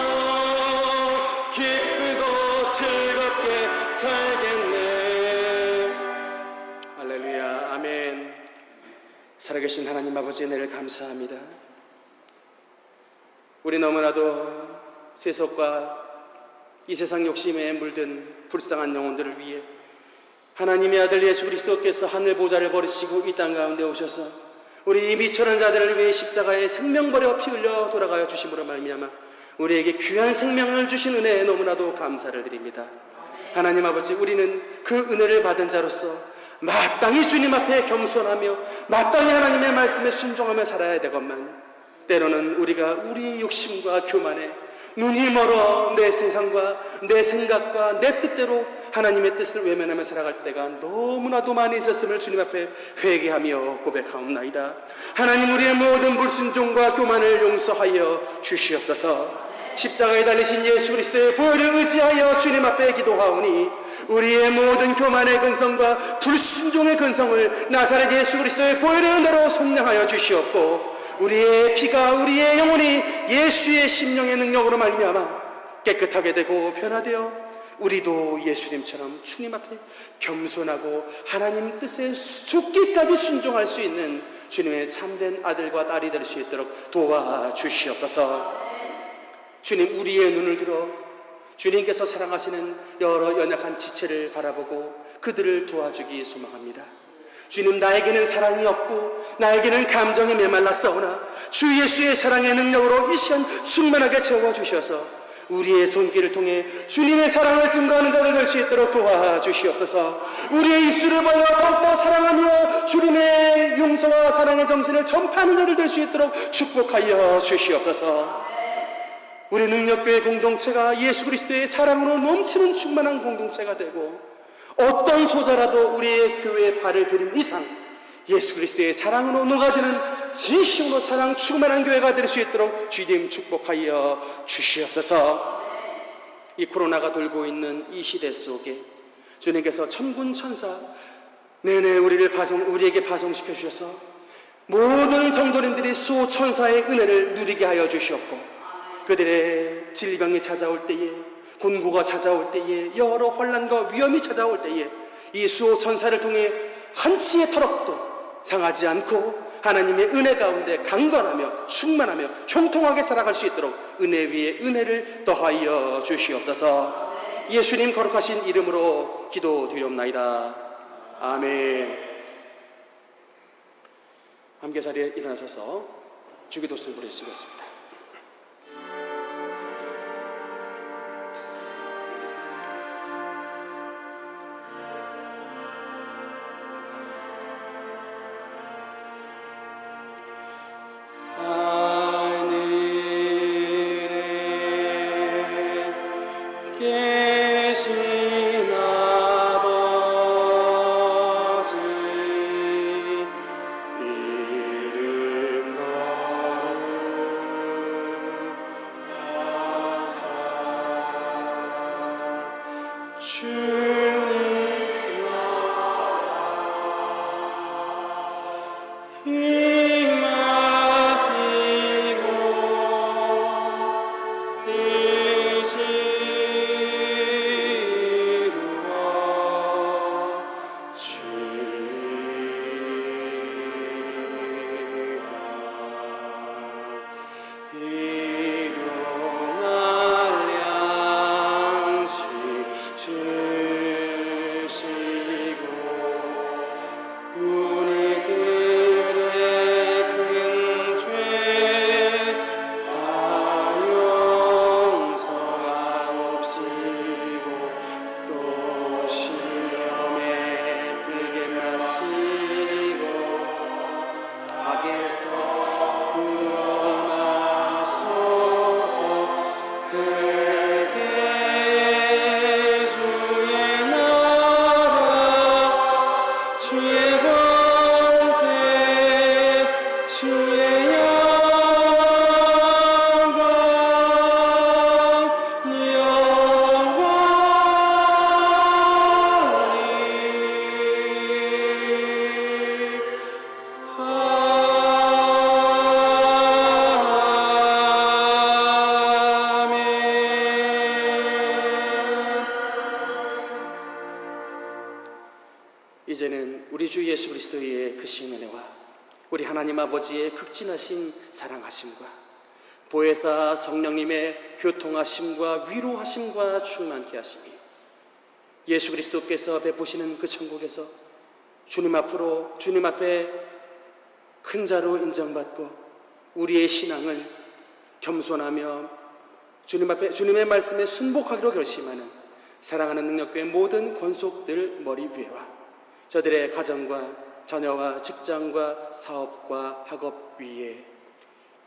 기쁘고 즐겁게 살겠네. 할렐루야. 아멘. 살아계신 하나님 아버지 은혜를 감사합니다. 우리 너무나도 세속과 이 세상 욕심에 물든 불쌍한 영혼들을 위해 하나님의 아들 예수 그리스도께서 하늘 보좌를 버리시고 이 땅 가운데 오셔서 우리 미천한 자들을 위해 십자가에 생명 버려 피 흘려 돌아가여 주심으로 말미암아 우리에게 귀한 생명을 주신 은혜에 너무나도 감사를 드립니다. 하나님 아버지, 우리는 그 은혜를 받은 자로서 마땅히 주님 앞에 겸손하며 마땅히 하나님의 말씀에 순종하며 살아야 되건만, 때로는 우리가 우리의 욕심과 교만에 눈이 멀어 내 세상과 내 생각과 내 뜻대로 하나님의 뜻을 외면하며 살아갈 때가 너무나도 많이 있었음을 주님 앞에 회개하며 고백하옵나이다. 하나님, 우리의 모든 불순종과 교만을 용서하여 주시옵소서. 십자가에 달리신 예수 그리스도의 보혈을 의지하여 주님 앞에 기도하오니 우리의 모든 교만의 근성과 불순종의 근성을 나사렛 예수 그리스도의 보혈의 은혜로 속량하여 주시옵고, 우리의 피가 우리의 영혼이 예수의 심령의 능력으로 말미암아 깨끗하게 되고 변화되어 우리도 예수님처럼 주님 앞에 겸손하고 하나님 뜻에 죽기까지 순종할 수 있는 주님의 참된 아들과 딸이 될 수 있도록 도와주시옵소서. 주님, 우리의 눈을 들어 주님께서 사랑하시는 여러 연약한 지체를 바라보고 그들을 도와주기 소망합니다. 주님, 나에게는 사랑이 없고 나에게는 감정이 메말랐사오나 주 예수의 사랑의 능력으로 이 시간 충만하게 채워주셔서 우리의 손길을 통해 주님의 사랑을 증거하는 자들 될 수 있도록 도와주시옵소서. 우리의 입술을 벌려 더욱더 사랑하며 주님의 용서와 사랑의 정신을 전파하는 자들 될 수 있도록 축복하여 주시옵소서. 우리 능력교회 공동체가 예수 그리스도의 사랑으로 넘치는 충만한 공동체가 되고, 어떤 소자라도 우리의 교회에 발을 들인 이상 예수 그리스도의 사랑으로 녹아지는 진심으로 사랑 충만한 교회가 될 수 있도록 주님 축복하여 주시옵소서. 이 코로나가 돌고 있는 이 시대 속에 주님께서 천군 천사 내내 우리에게 파송시켜 주셔서 모든 성도님들이 수천사의 은혜를 누리게 하여 주시옵고, 그들의 질병이 찾아올 때에, 곤고가 찾아올 때에, 여러 환난과 위험이 찾아올 때에 이 수호천사를 통해 한치의 터럭도 상하지 않고 하나님의 은혜 가운데 강건하며 충만하며 형통하게 살아갈 수 있도록 은혜 위에 은혜를 더하여 주시옵소서. 예수님 거룩하신 이름으로 기도드리옵나이다. 아멘. 함께 자리에 일어나셔서 주기도문을 부르시겠습니다.
계신 아버지 이름 거룩하사 주님 임하시고 뜻이
이제는 우리 주 예수 그리스도의 크신 은혜와 우리 하나님 아버지의 극진하신 사랑하심과 보혜사 성령님의 교통하심과 위로하심과 충만케 하심이 예수 그리스도께서 베푸시는 그 천국에서 주님 앞에 큰 자로 인정받고 우리의 신앙을 겸손하며 주님 앞에 주님의 말씀에 순복하기로 결심하는 사랑하는 능력교회 모든 권속들 머리 위에와 저들의 가정과 자녀와 직장과 사업과 학업 위에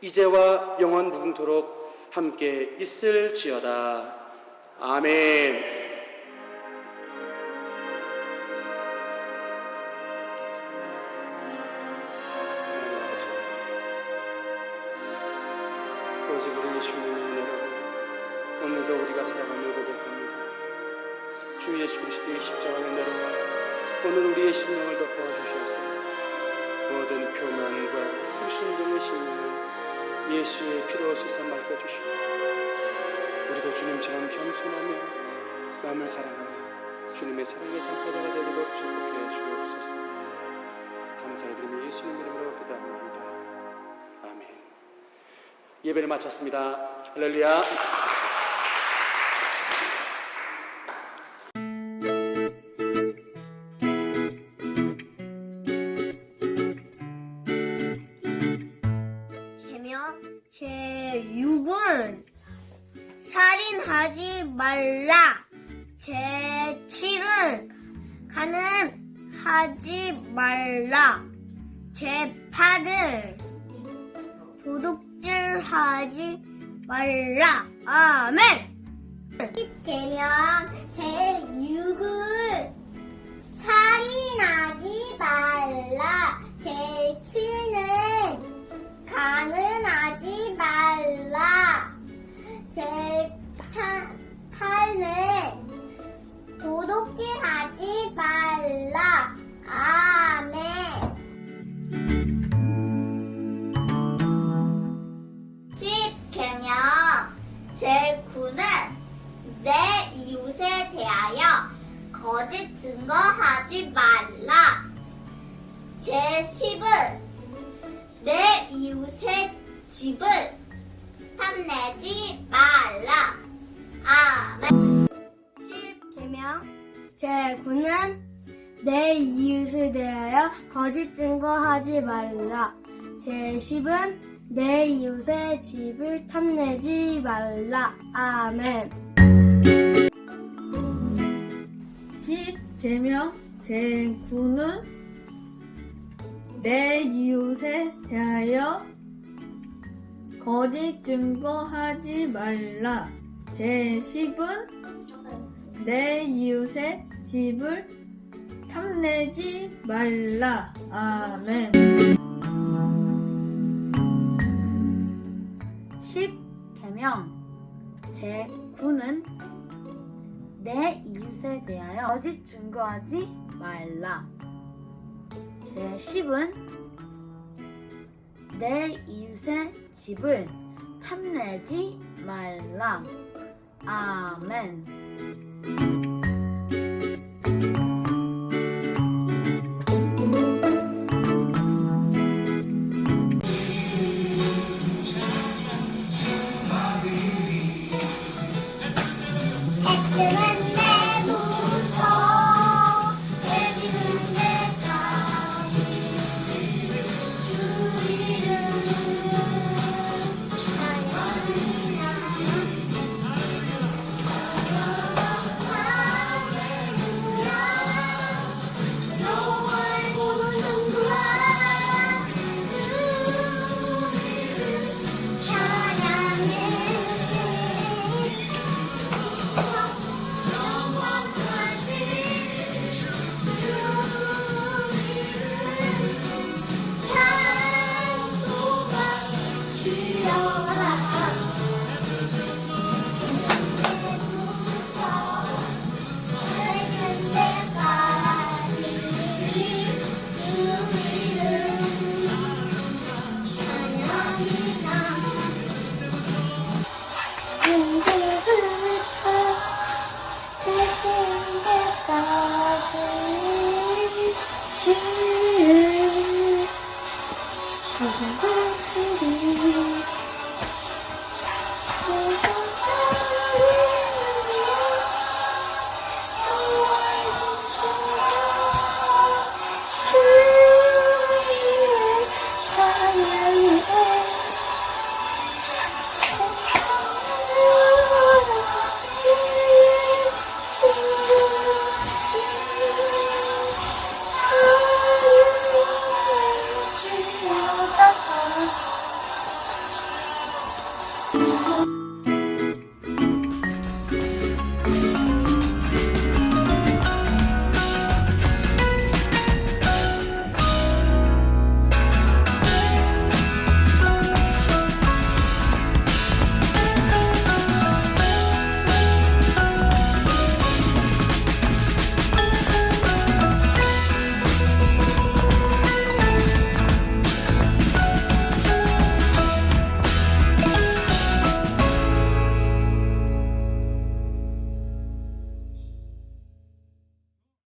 이제와 영원 무궁토록 함께 있을지어다. 아멘. 오직 우리 예수님의 은혜로 오늘도 우리가 살아가며 고백합니다. 주 예수 그리스도의 십자가의 은혜로 오늘 우리의 심령을 덮어주셔서 모든 교만과 불순종의 심령을 예수의 피로 씻어 맑아주시고 우리도 주님처럼 겸손하며 남을 사랑하는 주님의 사랑의 전파자가 되도록 축복해 주옵소서. 감사를 드리며 예수님 이름으로 기도합니다. 아멘. 예배를 마쳤습니다. 할렐루야.
제6은 살인하지 말라. 제7은 가늠하지 말라. 제8은 도둑질하지 말라. 아멘. 되면 제6은 살인하지 말라. 제7은 가늠하지 말라. 제8은 도둑질하지 말라. 아멘. 십계명 제9는 내 이웃에 대하여 거짓 증거하지 말라. 제10은 내 이웃의 집을 탐내지 말라. 아멘.
10계명 제9는 내 이웃에 대하여 거짓 증거하지 말라. 제10은 내 이웃의 집을 탐내지 말라. 아멘.
10계명 제9는 내 이웃에 대하여 거짓 증거하지 말라. 제10은 내 이웃의 집을 탐내지 말라. 아멘.
10계명 제9는 내 이웃에 대하여 거짓 증거하지 말라. 제10은 내 이웃의 집을 탐내지 말라. 아멘.
해뜨는 내부터 해지는 데까지 주 이름 할렐루야 여호와의 보는 정부라 주 이름 찬양해